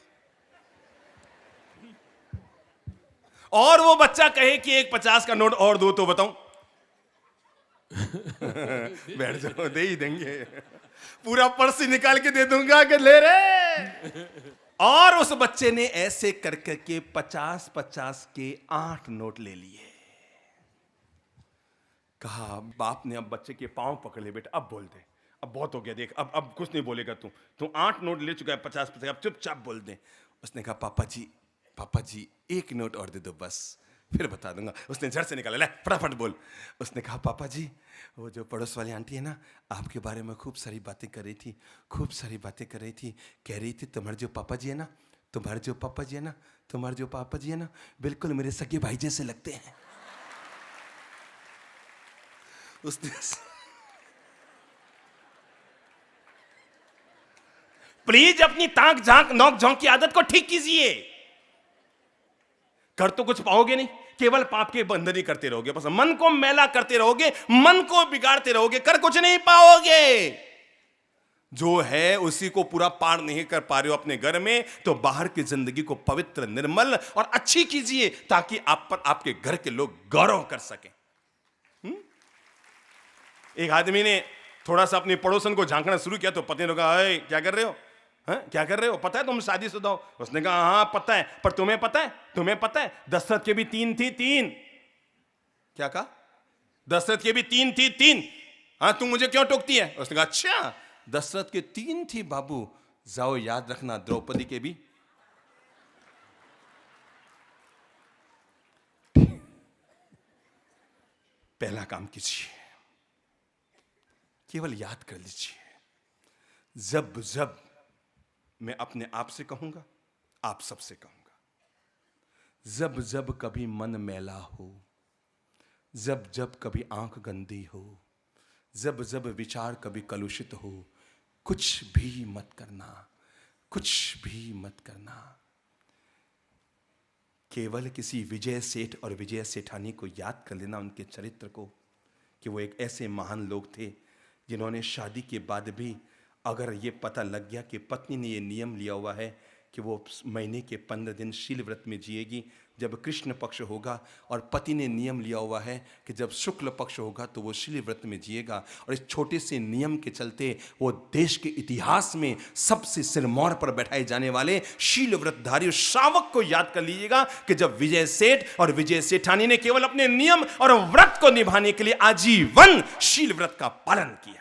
[SPEAKER 1] और वो बच्चा कहे कि एक 50 का नोट और दो तो बताऊं। बैठ जाओ, दे ही देंगे। पूरा पर्स निकाल के दे दूंगा कि ले रे। और उस बच्चे ने ऐसे कर करके 50-50 के 8 नोट ले लिए। कहा, बाप ने अब बच्चे के पांव पकड़ लिए, बेटा अब बोल दे, अब बहुत हो गया, देख अब कुछ नहीं बोलेगा तू 8 नोट ले चुका है 50-50, अब चुपचाप बोल दे। उसने कहा, पापा जी एक नोट और दे दो बस, फिर बता दूंगा। उसने झट से निकाला, ले फटाफट बोल। उसने कहा, पापा जी वो जो पड़ोस वाली आंटी है ना, आपके बारे में खूब सारी बातें कर रही थी, कह रही थी तुम्हारे जो पापा जी है ना, बिल्कुल मेरे सगे भाई जैसे लगते हैं। उसने प्लीज अपनी ताक झांक नोक झोंक की आदत को ठीक कीजिए। कर तो कुछ पाओगे नहीं, केवल पाप के बंधन ही करते रहोगे, बस मन को मैला करते रहोगे, मन को बिगाड़ते रहोगे, कर कुछ नहीं पाओगे। जो है उसी को पूरा पार नहीं कर पा रहे हो अपने घर में, तो बाहर की जिंदगी को पवित्र, निर्मल और अच्छी कीजिए, ताकि आप पर आपके घर के लोग गौरव कर सकें। एक आदमी ने थोड़ा सा अपने पड़ोसन को झांकना शुरू किया तो पत्नी ने कहा, क्या कर रहे हो? क्या कर रहे हो? पता है तुम शादीशुदा हो? उसने कहा, हाँ पता है, पर तुम्हें पता है दशरथ के भी 3 थी 3। क्या कहा? दशरथ के भी 3 थी 3। हाँ, तुम मुझे क्यों टोकती है? उसने कहा, अच्छा दशरथ के 3 थी बाबू, जाओ याद रखना द्रौपदी के भी। पहला काम कीजिए, केवल याद कर लीजिए, जब मैं अपने आप से कहूंगा, आप सबसे कहूंगा, जब कभी मन मैला हो, जब कभी आंख गंदी हो, जब विचार कभी कलुषित हो, कुछ भी मत करना। केवल किसी विजय सेठ और विजय सेठानी को याद कर लेना, उनके चरित्र को, कि वो एक ऐसे महान लोग थे जिन्होंने शादी के बाद भी, अगर ये पता लग गया कि पत्नी ने ये नियम लिया हुआ है कि वो महीने के 15 दिन शील व्रत में जिएगी, जब कृष्ण पक्ष होगा, और पति ने नियम लिया हुआ है कि जब शुक्ल पक्ष होगा तो वो शील व्रत में जिएगा, और इस छोटे से नियम के चलते वो देश के इतिहास में सबसे सिरमौर पर बैठाए जाने वाले शील व्रतधारी श्रावक को याद कर लीजिएगा कि जब विजय सेठ और विजय सेठानी ने केवल अपने नियम और व्रत को निभाने के लिए आजीवन शील व्रत का पालन किया।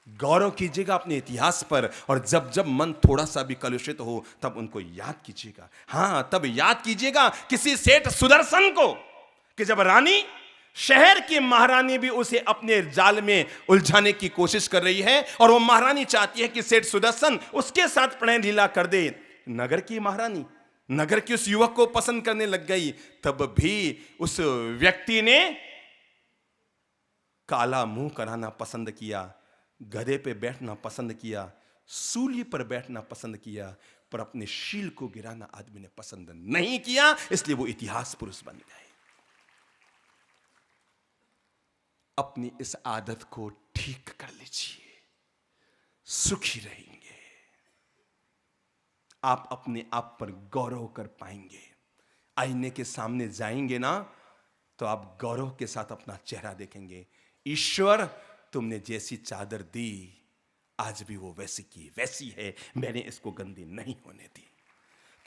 [SPEAKER 1] गौरव कीजिएगा अपने इतिहास पर, और जब मन थोड़ा सा भी कलुषित हो तब उनको याद कीजिएगा। हाँ, तब याद कीजिएगा किसी सेठ सुदर्शन को, कि जब रानी, शहर की महारानी भी उसे अपने जाल में उलझाने की कोशिश कर रही है, और वो महारानी चाहती है कि सेठ सुदर्शन उसके साथ प्रणय लीला कर दे। नगर की महारानी नगर के उस युवक को पसंद करने लग गई, तब भी उस व्यक्ति ने काला मुंह कराना पसंद किया, गधे पे बैठना पसंद किया, सूली पर बैठना पसंद किया, पर अपने शील को गिराना आदमी ने पसंद नहीं किया, इसलिए वो इतिहास पुरुष बन गए। अपनी इस आदत को ठीक कर लीजिए, सुखी रहेंगे, आप अपने आप पर गौरव कर पाएंगे। आईने के सामने जाएंगे ना, तो आप गौरव के साथ अपना चेहरा देखेंगे। ईश्वर, तुमने जैसी चादर दी, आज भी वो वैसी की वैसी है, मैंने इसको गंदी नहीं होने दी।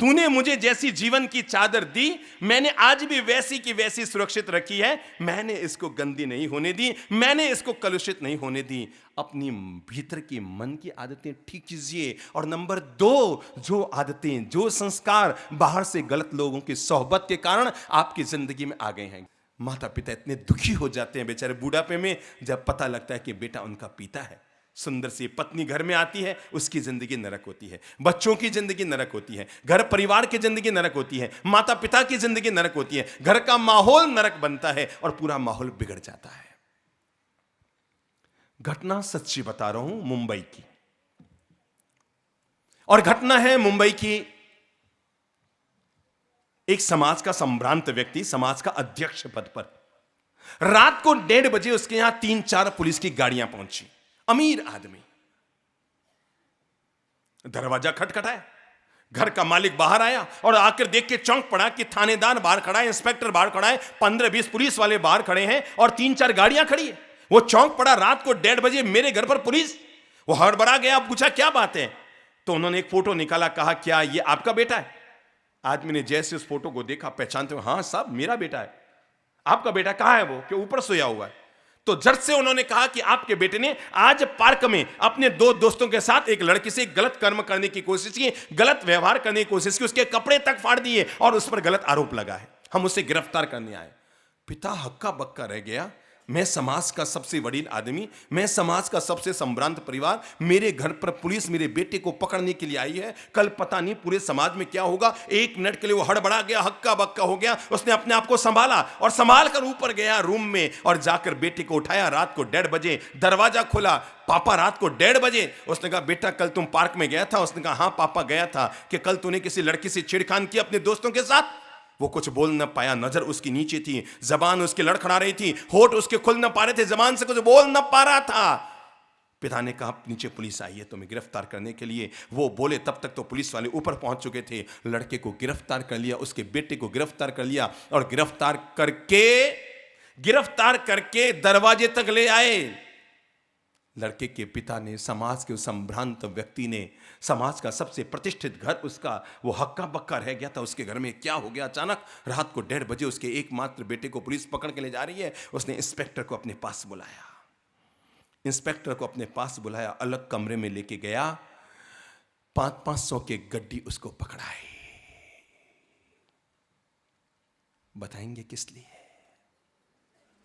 [SPEAKER 1] तूने मुझे जैसी जीवन की चादर दी, मैंने आज भी वैसी की वैसी सुरक्षित रखी है, मैंने इसको गंदी नहीं होने दी, मैंने इसको कलुषित नहीं होने दी। अपनी भीतर की मन की आदतें ठीक कीजिए। और नंबर 2, जो आदतें, जो संस्कार बाहर से गलत लोगों की सोहबत के कारण आपकी जिंदगी में आ गए हैं, माता पिता इतने दुखी हो जाते हैं बेचारे बुढ़ापे में, जब पता लगता है कि बेटा उनका पीता है। सुंदर सी पत्नी घर में आती है, उसकी जिंदगी नरक होती है, बच्चों की जिंदगी नरक होती है, घर परिवार की जिंदगी नरक होती है, माता पिता की जिंदगी नरक होती है, घर का माहौल नरक बनता है और पूरा माहौल बिगड़ जाता है। घटना सच्ची बता रहा हूं, मुंबई की, और घटना है मुंबई की। एक समाज का संभ्रांत व्यक्ति, समाज का अध्यक्ष पद पर, रात को 1:30 बजे उसके यहां 3-4 पुलिस की गाड़ियां पहुंची। अमीर आदमी। दरवाजा खटखटाया, घर का मालिक बाहर आया और आकर देख के चौंक पड़ा कि थानेदार बाहर खड़ा है, इंस्पेक्टर बाहर खड़ा है, 15-20 पुलिस वाले बाहर खड़े हैं और 3-4 गाड़ियां खड़ी है। वो चौंक पड़ा, रात को 1:30 बजे मेरे घर पर पुलिस। वो हड़बड़ा गया, पूछा क्या बात है? तो उन्होंने एक फोटो निकाला, कहा क्या ये आपका बेटा है? आदमी ने जैसे उस फोटो को देखा, पहचानते हुए, हाँ साहब मेरा बेटा है। आपका बेटा कहां है? वो कि ऊपर सोया हुआ है। तो झट से उन्होंने कहा कि आपके बेटे ने आज पार्क में अपने 2 दोस्तों के साथ एक लड़की से गलत कर्म करने की कोशिश की, गलत व्यवहार करने की कोशिश की, उसके कपड़े तक फाड़ दिए और उस पर गलत आरोप लगा है। हम उसे गिरफ्तार करने आए। पिता हक्का बक्का रह गया। मैं समाज का सबसे वडील आदमी, मैं समाज का सबसे संभ्रांत परिवार, मेरे घर पर पुलिस मेरे बेटे को पकड़ने के लिए आई है, कल पता नहीं पूरे समाज में क्या होगा। 1 मिनट के लिए वो हड़बड़ा गया, हक्का बक्का हो गया। उसने अपने आप को संभाला और संभाल कर ऊपर गया रूम में और जाकर बेटे को उठाया। रात को 1:30 बजे दरवाजा खोला, पापा रात को 1:30 बजे। उसने कहा बेटा कल तुम पार्क में गया था? उसने कहा हाँ पापा गया था। कि कल तूने किसी लड़की से छेड़खानी की अपने दोस्तों के साथ? वो कुछ बोल न पाया, नजर उसकी नीचे थी, जबान उसकी लड़खड़ा रही थी, होठ उसके खुल न पा रहे थे, जबान से कुछ बोल न पा रहा था। पिता ने कहा नीचे पुलिस आई है तुम्हें गिरफ्तार करने के लिए। वो बोले तब तक तो पुलिस वाले ऊपर पहुंच चुके थे। लड़के को गिरफ्तार कर लिया, उसके बेटे को गिरफ्तार कर लिया और गिरफ्तार करके दरवाजे तक ले आए। लड़के के पिता ने, समाज के उस संभ्रांत व्यक्ति ने, समाज का सबसे प्रतिष्ठित घर उसका, वो हक्का बक्का रह गया था। उसके घर में क्या हो गया अचानक? रात को 1:30 बजे उसके एकमात्र बेटे को पुलिस पकड़ के ले जा रही है। उसने इंस्पेक्टर को अपने पास बुलाया, इंस्पेक्टर को अपने पास बुलाया, अलग कमरे में लेके गया, 500 के गड्डी उसको पकड़ाए। बताएंगे किस लिए?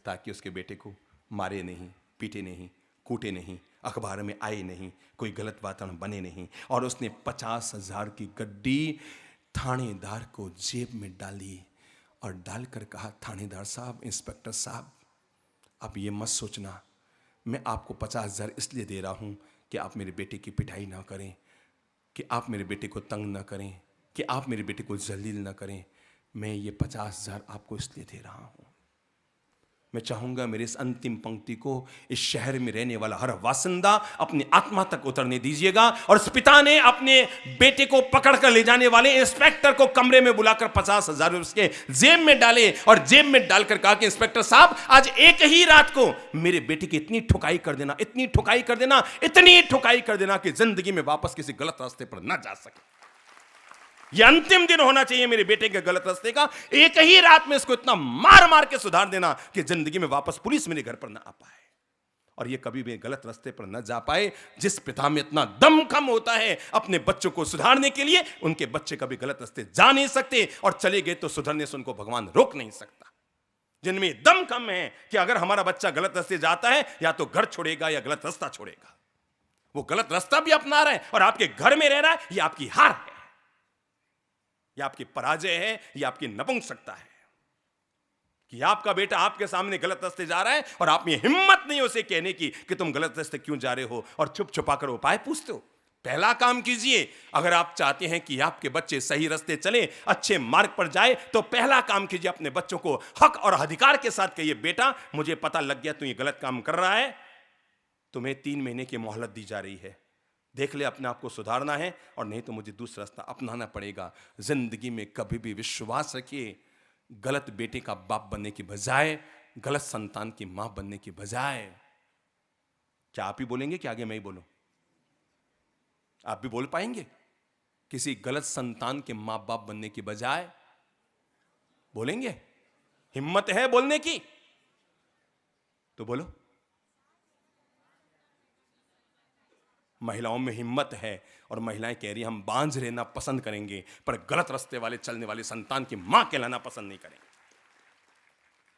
[SPEAKER 1] ताकि उसके बेटे को मारे नहीं, पीटे नहीं, कूटे नहीं, अखबार में आए नहीं, कोई गलत वातावरण बने नहीं। और उसने 50,000 की गड्डी थानेदार को जेब में डाली और डालकर कहा थानेदार साहब, इंस्पेक्टर साहब, आप ये मत सोचना मैं आपको 50,000 इसलिए दे रहा हूं कि आप मेरे बेटे की पिटाई ना करें, कि आप मेरे बेटे को तंग ना करें, कि आप मेरे बेटे को जलील ना करें। मैं ये 50,000 आपको इसलिए दे रहा हूं, मैं चाहूंगा मेरे इस अंतिम पंक्ति को इस शहर में रहने वाला हर वासिंदा अपनी आत्मा तक उतरने दीजिएगा। और उस पिता ने अपने बेटे को पकड़कर ले जाने वाले इंस्पेक्टर को कमरे में बुलाकर 50,000 उसके जेब में डाले और जेब में डालकर कहा कि इंस्पेक्टर साहब, आज एक ही रात को मेरे बेटे की इतनी ठुकाई कर देना, इतनी ठुकाई कर देना, इतनी ठुकाई कर देना कि जिंदगी में वापस किसी गलत रास्ते पर ना जा सके। यह अंतिम दिन होना चाहिए मेरे बेटे के गलत रास्ते का। एक ही रात में इसको इतना मार मार के सुधार देना कि जिंदगी में वापस पुलिस मेरे घर पर ना आ पाए और ये कभी भी गलत रास्ते पर न जा पाए। जिस पिता में इतना दमखम होता है अपने बच्चों को सुधारने के लिए, उनके बच्चे कभी गलत रास्ते जा नहीं सकते और चले गए तो सुधरने से उनको भगवान रोक नहीं सकता। जिनमें दमखम है कि अगर हमारा बच्चा गलत रास्ते जाता है या तो घर छोड़ेगा या गलत रास्ता छोड़ेगा। वो गलत रास्ता भी अपना रहा है और आपके घर में रह रहा है, ये आपकी हार है, यह आपकी पराजय है, यह आपकी नपुंसकता है कि आपका बेटा आपके सामने गलत रास्ते जा रहा है और आप में हिम्मत नहीं उसे कहने की कि तुम गलत रास्ते क्यों जा रहे हो और छुप छुपा कर उपाय पूछते हो। पहला काम कीजिए, अगर आप चाहते हैं कि आपके बच्चे सही रास्ते चले, अच्छे मार्ग पर जाए, तो पहला काम कीजिए, अपने बच्चों को हक और अधिकार के साथ कहिए, बेटा मुझे पता लग गया तू ये गलत काम कर रहा है, तुम्हें 3 महीने की मोहलत दी जा रही है, देख ले अपने आप को सुधारना है और नहीं तो मुझे दूसरा रास्ता अपनाना पड़ेगा। जिंदगी में कभी भी विश्वास रखिए, गलत बेटे का बाप बनने की बजाय, गलत संतान की मां बनने की बजाय। क्या आप ही बोलेंगे कि आगे मैं ही बोलूं? आप भी बोल पाएंगे? किसी गलत संतान के मां बाप बनने की बजाय बोलेंगे? हिम्मत है बोलने की तो बोलो। महिलाओं में हिम्मत है और महिलाएं कह रही हम बांझ रहना पसंद करेंगे पर गलत रास्ते वाले चलने वाले संतान की मां कहलाना पसंद नहीं करेंगे।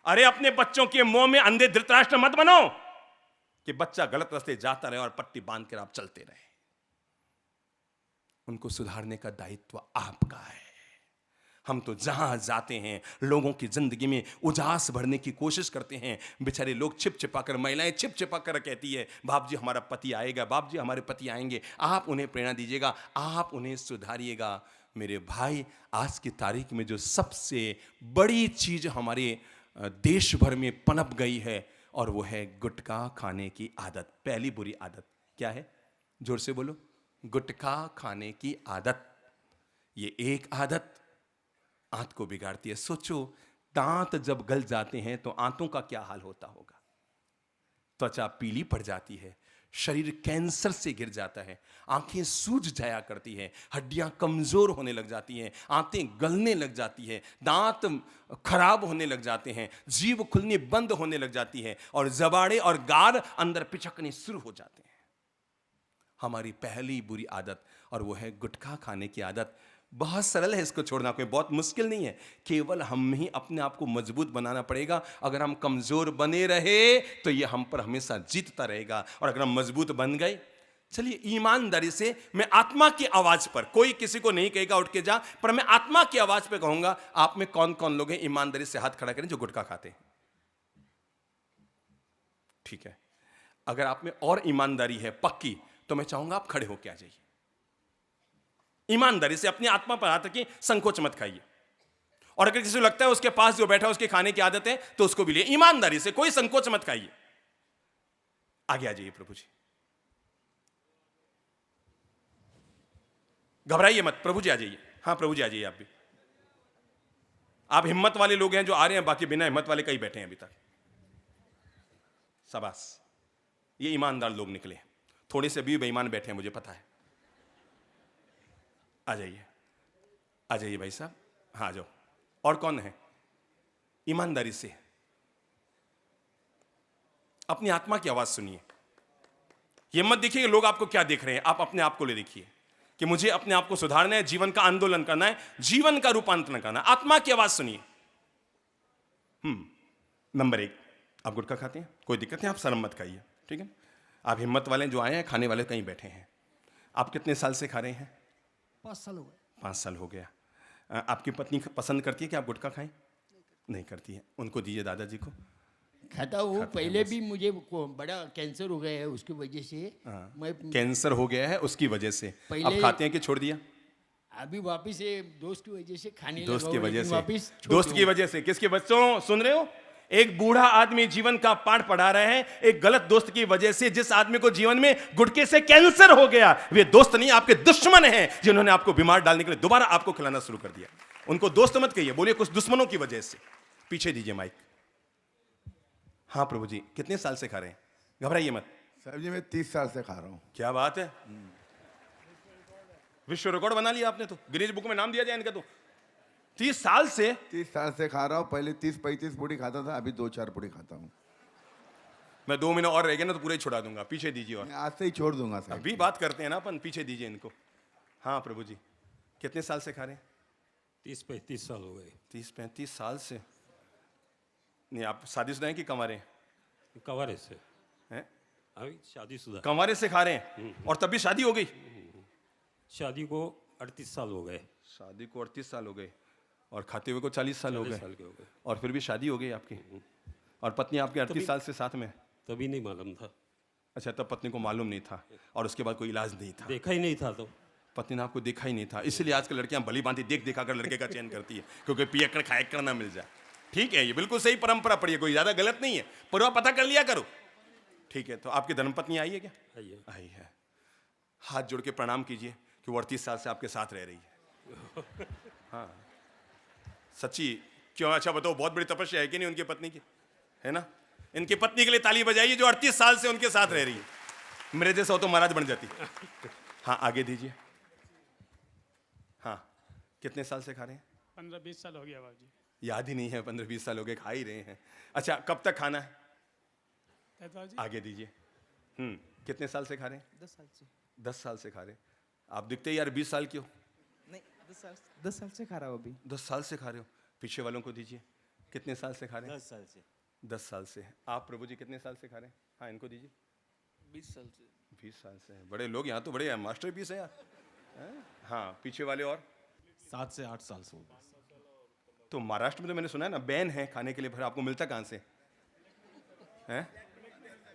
[SPEAKER 1] अरे अपने बच्चों के मुंह में अंधे धृतराष्ट्र मत बनो कि बच्चा गलत रास्ते जाता रहे और पट्टी बांध कर आप चलते रहे। उनको सुधारने का दायित्व आपका है। हम तो जहां जाते हैं लोगों की जिंदगी में उजास भरने की कोशिश करते हैं। बेचारे लोग छिप छिपा कर, महिलाएं छिप छिपा कर कहती है बाप जी हमारा पति आएगा, बाप जी हमारे पति आएंगे। आप उन्हें प्रेरणा दीजिएगा, आप उन्हें सुधारिएगा। मेरे भाई, आज की तारीख में जो सबसे बड़ी चीज हमारे देश भर में पनप गई है, और वो है गुटखा खाने की आदत। पहली बुरी आदत क्या है? जोर से बोलो। गुटखा खाने की आदत। ये एक आदत आंत को बिगाड़ती है। सोचो, दांत जब गल जाते हैं तो आंतों का क्या हाल होता होगा। त्वचा पीली पड़ जाती है, शरीर कैंसर से गिर जाता है, आंखें सूज जाया करती हैं, हड्डियां कमजोर होने लग जाती हैं, आंतें गलने लग जाती है, दांत खराब होने लग जाते हैं, जीभ खुलनी बंद होने लग जाती है, और जबाड़े और गाल अंदर पिचकने शुरू हो जाते हैं। हमारी पहली बुरी आदत, और वो है गुटखा खाने की आदत। बहुत सरल है इसको छोड़ना, कोई बहुत मुश्किल नहीं है। केवल हम ही अपने आप को मजबूत बनाना पड़ेगा। अगर हम कमजोर बने रहे तो ये हम पर हमेशा जीतता रहेगा, और अगर हम मजबूत बन गए, चलिए ईमानदारी से मैं आत्मा की आवाज पर, कोई किसी को नहीं कहेगा उठ के जा, पर मैं आत्मा की आवाज पर कहूंगा, आप में कौन कौन लोग हैं ईमानदारी से हाथ खड़ा करें जो गुटखा खाते हैं? ठीक है। अगर आप में और ईमानदारी है पक्की, तो मैं चाहूंगा आप खड़े होकर आ जाइए। ईमानदारी से अपनी आत्मा पर हाथ रखिए, संकोच मत खाइए। और अगर किसी को लगता है उसके पास जो बैठा है उसके खाने की आदत है, तो उसको भी लिए। ईमानदारी से, कोई संकोच मत खाइए। आगे आ जाइए प्रभु जी, घबराइए मत, प्रभु जी आ जाइए। हाँ प्रभु जी आ जाइए। आप भी, आप हिम्मत वाले लोग हैं जो आ रहे हैं, बाकी बिना हिम्मत वाले कई बैठे हैं अभी तक। शाबाश, ये ईमानदार लोग निकले। थोड़े से भी बेईमान बैठे हैं, मुझे पता है। आ जाइए, आ जाइए भाई साहब। हाँ, आ जाओ। और कौन है? ईमानदारी से अपनी आत्मा की आवाज सुनिए। ये मत देखिए लोग आपको क्या देख रहे हैं, आप अपने आप को ले देखिए कि मुझे अपने आप को सुधारना है, जीवन का आंदोलन करना है, जीवन का रूपांतरण करना है। आत्मा की आवाज सुनिए। नंबर 1, आप गुटखा खाते हैं, कोई दिक्कत नहीं, आप शर्म मत खाइए, ठीक है। आप हिम्मत वाले जो आए हैं, खाने वाले कहीं बैठे हैं। आप कितने साल से खा रहे हैं?
[SPEAKER 3] 5 साल हो गए।
[SPEAKER 1] 5 साल हो गया। आपकी पत्नी पसंद करती है कि आप गुटखा खाएं? नहीं करती है। उनको दीजिए दादाजी को।
[SPEAKER 3] खाता हूँ। पहले भी मुझे बड़ा कैंसर हो गया है, उसकी वजह से मैं
[SPEAKER 1] कैंसर हो गया है उसकी वजह से अब
[SPEAKER 3] पहले-
[SPEAKER 1] खाते हैं कि छोड़ दिया?
[SPEAKER 3] अभी वापिस ये दोस्त की वजह से खाने
[SPEAKER 1] दोस्त
[SPEAKER 3] लगा
[SPEAKER 1] की
[SPEAKER 3] हूँ,
[SPEAKER 1] वजह
[SPEAKER 3] लेकिन
[SPEAKER 1] से।
[SPEAKER 3] वापिस छोड़
[SPEAKER 1] दोस्त की
[SPEAKER 3] दूँ।
[SPEAKER 1] वजह से। किसके? बच्चों सुन रहे हो? एक बूढ़ा आदमी जीवन का पाठ पढ़ा रहे हैं, एक गलत दोस्त की वजह से। जिस आदमी को जीवन में गुटखे से कैंसर हो गया, वे दोस्त नहीं, आपके दुश्मन हैं, जिन्होंने आपको बीमार डालने के लिए दोबारा आपको खिलाना शुरू कर दिया। उनको दोस्त मत कहिए, बोलिए कुछ दुश्मनों की वजह से। पीछे दीजिए माइक। हाँ प्रभु जी, कितने साल से खा रहे हैं? घबराइए मत।
[SPEAKER 4] साहब जी मैं 30 साल से खा रहा हूँ।
[SPEAKER 1] क्या बात है, विश्व रिकॉर्ड बना लिया आपने तो। गिनीज बुक में नाम दिया जाए इनका तो। 30 साल से?
[SPEAKER 4] 30 साल से खा रहा हूँ। पहले 30-35 पूड़ी खाता था, अभी 2-4 पूड़ी खाता हूँ।
[SPEAKER 1] मैं 2 महीने और रह गए ना तो पूरे ही छुड़ा दूंगा। पीछे दीजिए। और
[SPEAKER 4] मैं आज से ही छोड़ दूंगा साहब।
[SPEAKER 1] अभी बात करते हैं ना अपन, पीछे दीजिए इनको। हाँ प्रभु जी, कितने साल से खा रहे हैं?
[SPEAKER 5] 30-35 साल हो गए।
[SPEAKER 1] 30-35 साल से। नहीं, आप शादीशुदा हैं कि कंवारे
[SPEAKER 5] कंवारे से
[SPEAKER 1] हैं?
[SPEAKER 5] अभी शादीशुदा।
[SPEAKER 1] कंवारे से खा रहे हैं, और तब भी शादी हो गई?
[SPEAKER 5] शादी को 38 साल हो गए।
[SPEAKER 1] शादी को 38 साल हो गए, और खाते हुए को 40 साल हो
[SPEAKER 5] 40
[SPEAKER 1] गए,
[SPEAKER 5] साल के हो गए।
[SPEAKER 1] और फिर भी शादी हो गई आपकी, और पत्नी आपकी 38 साल से साथ में?
[SPEAKER 5] तभी नहीं मालूम था,
[SPEAKER 1] अच्छा, तब पत्नी को मालूम नहीं था, और उसके बाद कोई इलाज नहीं था।
[SPEAKER 5] देखा ही नहीं था तो।
[SPEAKER 1] पत्नी ने आपको देखा ही नहीं था, इसलिए आजकल लड़कियां भली भांति देख देखा कर लड़के का चयन करती है, क्योंकि पियक्कड़ खायक्कड़ ना मिल जाए। ठीक है, ये बिल्कुल सही परंपरा पड़ी है, कोई ज्यादा गलत नहीं है, पर वह पता कर लिया करो। ठीक है, तो आपकी धर्मपत्नी आई है क्या?
[SPEAKER 5] आइए।
[SPEAKER 1] आई है। हाथ जोड़ के प्रणाम कीजिए कि वो 38 साल से आपके साथ रह रही है। हाँ सच्ची। क्यों? अच्छा बताओ, बहुत बड़ी तपस्या है कि नहीं उनकी पत्नी की, है ना? इनकी पत्नी के लिए ताली बजाइए जो 38 साल से उनके साथ रह रही है। मेरे जैसा हो तो महाराज बन जाती। हाँ आगे दीजिए। हाँ, कितने साल से खा रहे हैं?
[SPEAKER 2] 15-20 साल हो गया बाबू जी।
[SPEAKER 1] याद ही नहीं है, 15-20 साल हो गए, खा ही रहे हैं। अच्छा, कब तक खाना है?
[SPEAKER 2] जी
[SPEAKER 1] आगे दीजिए। कितने साल से खा रहे हैं?
[SPEAKER 6] 10 साल से।
[SPEAKER 1] 10 साल से खा रहे हैं। आप दिखते यार 20 साल के हो।
[SPEAKER 6] नहीं, 10 साल से खा रहा हूँ अभी।
[SPEAKER 1] 10 साल से खा रहे हो। पीछे वालों को दीजिए। कितने साल से खा रहे हैं?
[SPEAKER 6] 10 साल से।
[SPEAKER 1] 10 साल से। आप प्रभु जी कितने साल से खा रहे हैं? हाँ इनको दीजिए।
[SPEAKER 6] 20 साल से।
[SPEAKER 1] 20 साल से। बड़े लोग यहाँ तो बड़े मास्टर पीस है यार। हाँ पीछे वाले और
[SPEAKER 6] 7 से 8 साल से।
[SPEAKER 1] तो महाराष्ट्र में तो मैंने सुना है ना बैन है खाने के लिए, फिर आपको मिलता कहाँ से है?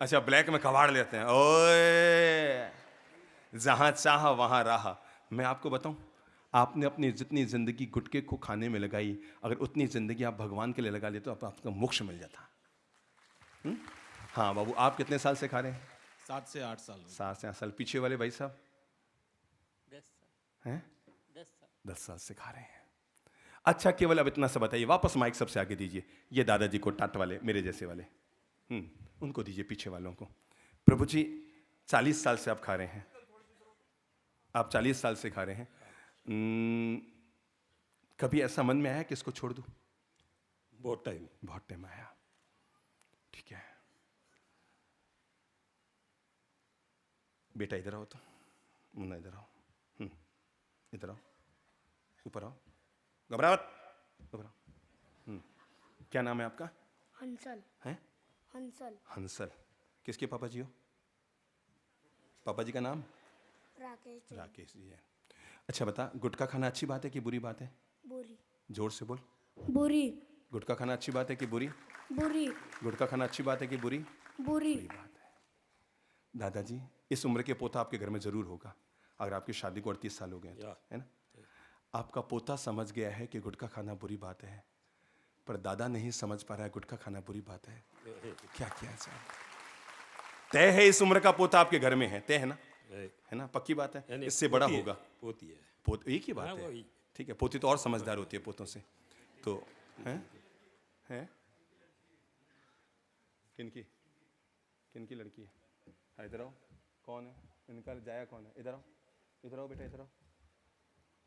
[SPEAKER 1] अच्छा, ब्लैक में कबाड़ लेते हैं। ओए, जहां चाहा वहां रहा। मैं आपको बताऊं, आपने अपनी जितनी जिंदगी गुटखे को खाने में लगाई, अगर उतनी जिंदगी आप भगवान के लिए लगा लेते तो आपका मोक्ष मिल जाता। हाँ बाबू, आप कितने साल से खा रहे हैं?
[SPEAKER 6] 7 से 8 साल हो गए।
[SPEAKER 1] 7 से 8 साल। पीछे वाले भाई साहब
[SPEAKER 3] 10 साल।
[SPEAKER 1] हैं?
[SPEAKER 3] 10 साल।
[SPEAKER 1] 10 साल से खा रहे हैं। अच्छा, केवल अब इतना सा बताइए, वापस माइक सबसे आगे दीजिए, ये दादाजी को, टाट वाले, मेरे जैसे वाले, उनको दीजिए, पीछे वालों को। प्रभु जी, 40 साल से आप खा रहे हैं, आप 40 साल से खा रहे हैं। कभी ऐसा मन में आया कि इसको छोड़ दूं?
[SPEAKER 5] बहुत टाइम।
[SPEAKER 1] बहुत टाइम आया। ठीक है बेटा, इधर आओ, तो मुन्ना इधर आओ, इधर आओ, ऊपर आओ, घबराओ मत, घबराओ। क्या नाम है आपका?
[SPEAKER 7] हंसल।
[SPEAKER 1] हैं?
[SPEAKER 7] हंसल।
[SPEAKER 1] हंसल। किसके पापा जी हो? पापा जी का नाम?
[SPEAKER 7] राकेश।
[SPEAKER 1] राकेश जी है। अच्छा बता, गुटखा खाना अच्छी बात है कि बुरी बात है?
[SPEAKER 7] बुरी।
[SPEAKER 1] जोर से बोल।
[SPEAKER 7] बुरी।
[SPEAKER 1] गुटखा खाना अच्छी बात है कि बुरी?
[SPEAKER 7] बुरी।
[SPEAKER 1] गुटखा खाना अच्छी बात है कि बुरी?
[SPEAKER 7] बुरी।
[SPEAKER 1] बुरी बात है। दादाजी, इस उम्र के पोता आपके घर में जरूर होगा, अगर आपकी शादी को 38 साल हो गए तो, है ना? आपका पोता समझ गया है कि गुटखा खाना बुरी बात है, पर दादा नहीं समझ पा रहा है गुटखा खाना बुरी बात है। क्या किया जाए? तय है इस उम्र का पोता आपके घर में है, तय है ना? है ना? पक्की बात है, इससे बड़ा होगा।
[SPEAKER 5] पोती है।
[SPEAKER 1] पोत एक ही बात है। ठीक है, पोती तो और समझदार होती है पोतों से। तो हैं किनकी किनकी लड़की है? इधर आओ, कौन है इनका? जाया कौन है? इधर आओ, इधर आओ बेटा, इधर आओ,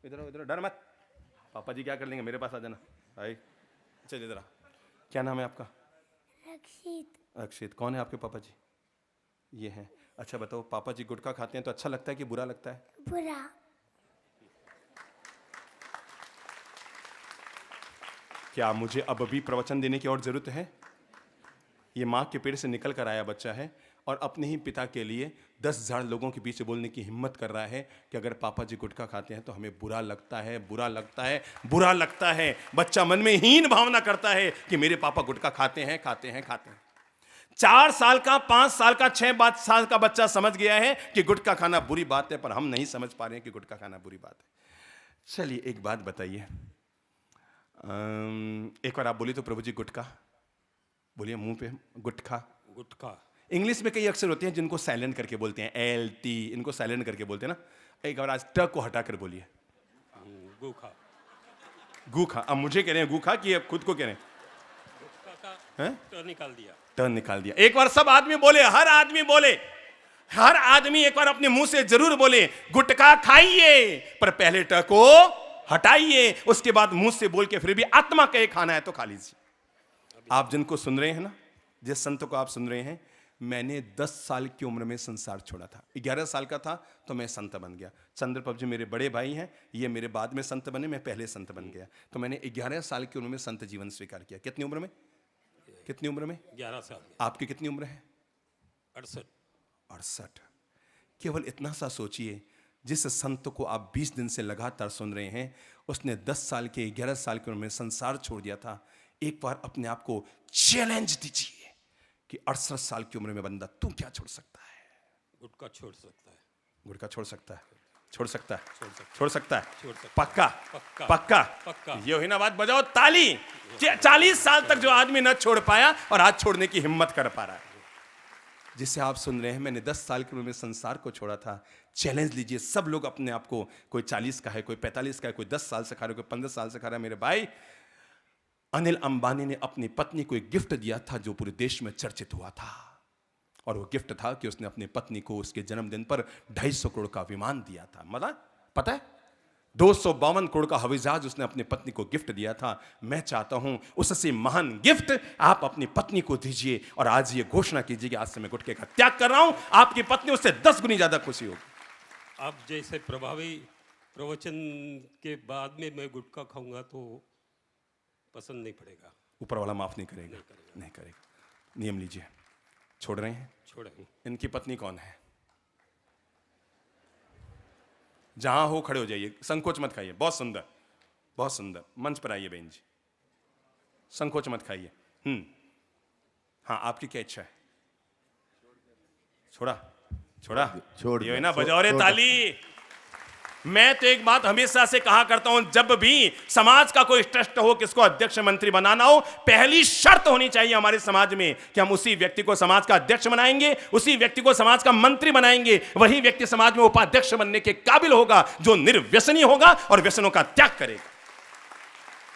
[SPEAKER 1] इधर आओ, इधर आओ, डर मत, पापा जी क्या कर लेंगे, मेरे पास आ जाना। आई, चल इधर आ। क्या नाम है आपका?
[SPEAKER 7] रक्षित।
[SPEAKER 1] अक्षित। कौन है आपके पापा जी? ये हैं। अच्छा बताओ, पापा जी गुटखा खाते हैं तो अच्छा लगता है कि बुरा लगता है?
[SPEAKER 7] बुरा।
[SPEAKER 1] क्या मुझे अब भी प्रवचन देने की और जरूरत है? ये माँ के पेट से निकल कर आया बच्चा है और अपने ही पिता के लिए 10,000 लोगों के बीच बोलने की हिम्मत कर रहा है कि अगर पापा जी गुटखा खाते हैं तो हमें बुरा लगता है, बुरा लगता है, बुरा लगता है। बच्चा मन में हीन भावना करता है कि मेरे पापा गुटखा खाते हैं, खाते हैं, खाते हैं। 4 साल का, 5 साल का, 6 साल का बच्चा समझ गया है कि गुटखा खाना बुरी बात है, पर हम नहीं समझ पा रहे हैं कि गुटखा खाना बुरी बात है। चलिए एक बात बताइए, एक बार आप बोलिए तो प्रभु जी गुटखा बोलिए मुंह पे, गुटखा।
[SPEAKER 5] गुटखा।
[SPEAKER 1] इंग्लिश में कई अक्षर होते हैं जिनको साइलेंट करके बोलते हैं, LT, इनको साइलेंट करके बोलते हैं ना। एक बार आज ट को हटा कर बोलिए,
[SPEAKER 5] गुखा।
[SPEAKER 1] गुखा। अब मुझे कह रहे हैं गुखा कि अब खुद को कह रहे हैं?
[SPEAKER 5] गुटखा का तो निकाल दिया।
[SPEAKER 1] टर्न निकाल दिया। एक बार सब आदमी बोले, हर आदमी बोले, हर आदमी एक बार अपने मुंह से जरूर बोले गुटखा खाइए, पर पहले ट को हटाइए, उसके बाद मुंह से बोल के फिर भी आत्मा कहे खाना है तो खा लीजिए। आप जिनको सुन रहे हैं ना, जिस संत को आप सुन रहे हैं, मैंने 10 साल की उम्र में संसार छोड़ा था। 11 साल का था तो मैं संत बन गया। चंद्रप्रभ जी मेरे बड़े भाई हैं, ये मेरे बाद में संत बने, मैं पहले संत बन गया। तो मैंने 11 साल की उम्र में संत जीवन स्वीकार किया। कितनी उम्र में? कितनी उम्र में?
[SPEAKER 5] 11 साल।
[SPEAKER 1] आपकी कितनी उम्र है?
[SPEAKER 5] 68।
[SPEAKER 1] 68। केवल इतना सा सोचिए, जिस संत को आप 20 दिन से लगातार सुन रहे हैं, उसने 10 साल के, 11 साल की उम्र में संसार छोड़ दिया था। एक बार अपने आप को चैलेंज दीजिए कि 68 साल की उम्र में बंदा तू क्या छोड़ सकता है?
[SPEAKER 5] गुटखा छोड़ सकता है।
[SPEAKER 1] गुटखा छोड़ सकता है, छोड़ सकता है,
[SPEAKER 5] छोड़ सकता है।
[SPEAKER 1] छोड़ सकता है,
[SPEAKER 5] छोड़ सकता है।
[SPEAKER 1] पक्का
[SPEAKER 5] पक्का।
[SPEAKER 1] पक्का
[SPEAKER 5] पक्का।
[SPEAKER 1] ये हुई ना बात, बजाओ ताली। 40 साल तक जो आदमी न छोड़ पाया और आज छोड़ने की हिम्मत कर पा रहा है। जिसे आप सुन रहे हैं, मैंने 10 साल की उम्र में संसार को छोड़ा था। चैलेंज लीजिए, सब लोग अपने आप को, कोई 40 का है, कोई 45 का है, कोई 10 साल से खा रहा है, कोई 15 साल से खा रहा है। मेरे भाई, अनिल अंबानी ने अपनी पत्नी को एक गिफ्ट दिया था जो पूरे देश में चर्चित हुआ था, और वो गिफ्ट था कि उसने अपनी पत्नी को उसके जन्मदिन पर 250 करोड़ का विमान दिया था। मतलब पता है, 252 करोड़ का हवाई जहाज उसने अपनी पत्नी को गिफ्ट दिया था। मैं चाहता हूं उससे महान गिफ्ट आप अपनी पत्नी को दीजिए, और आज ये घोषणा कीजिए कि आज से मैं गुटखे का त्याग कर रहा हूं। आपकी पत्नी उससे 10 गुनी ज्यादा खुशी होगी।
[SPEAKER 5] आप जैसे प्रभावी प्रवचन के बाद में मैं गुटखा खाऊंगा तो पसंद नहीं पड़ेगा।
[SPEAKER 1] ऊपर वाला माफ नहीं करेगा, नहीं करेगा। नियम लीजिए, छोड़ रहे हैं?
[SPEAKER 5] छोड़ेंगे।
[SPEAKER 1] इनकी पत्नी कौन है? जहां हो खड़े हो जाइए, संकोच मत खाइए। बहुत सुंदर, बहुत सुंदर। मंच पर आइए बहन जी, संकोच मत खाइए। हाँ, आपकी क्या इच्छा है? छोड़ा, छोड़ा,
[SPEAKER 4] छोड़
[SPEAKER 1] ये
[SPEAKER 4] दिया,
[SPEAKER 1] ना, बजाओ रे
[SPEAKER 4] छोड़
[SPEAKER 1] ताली। मैं तो एक बात हमेशा से कहा करता हूं, जब भी समाज का कोई ट्रस्ट हो, किसको अध्यक्ष मंत्री बनाना हो, पहली शर्त होनी चाहिए हमारे समाज में कि हम उसी व्यक्ति को समाज का अध्यक्ष बनाएंगे, उसी व्यक्ति को समाज का मंत्री बनाएंगे। वही व्यक्ति समाज में उपाध्यक्ष बनने के काबिल होगा जो निर्व्यसनी होगा और व्यसनों का त्याग करेगा।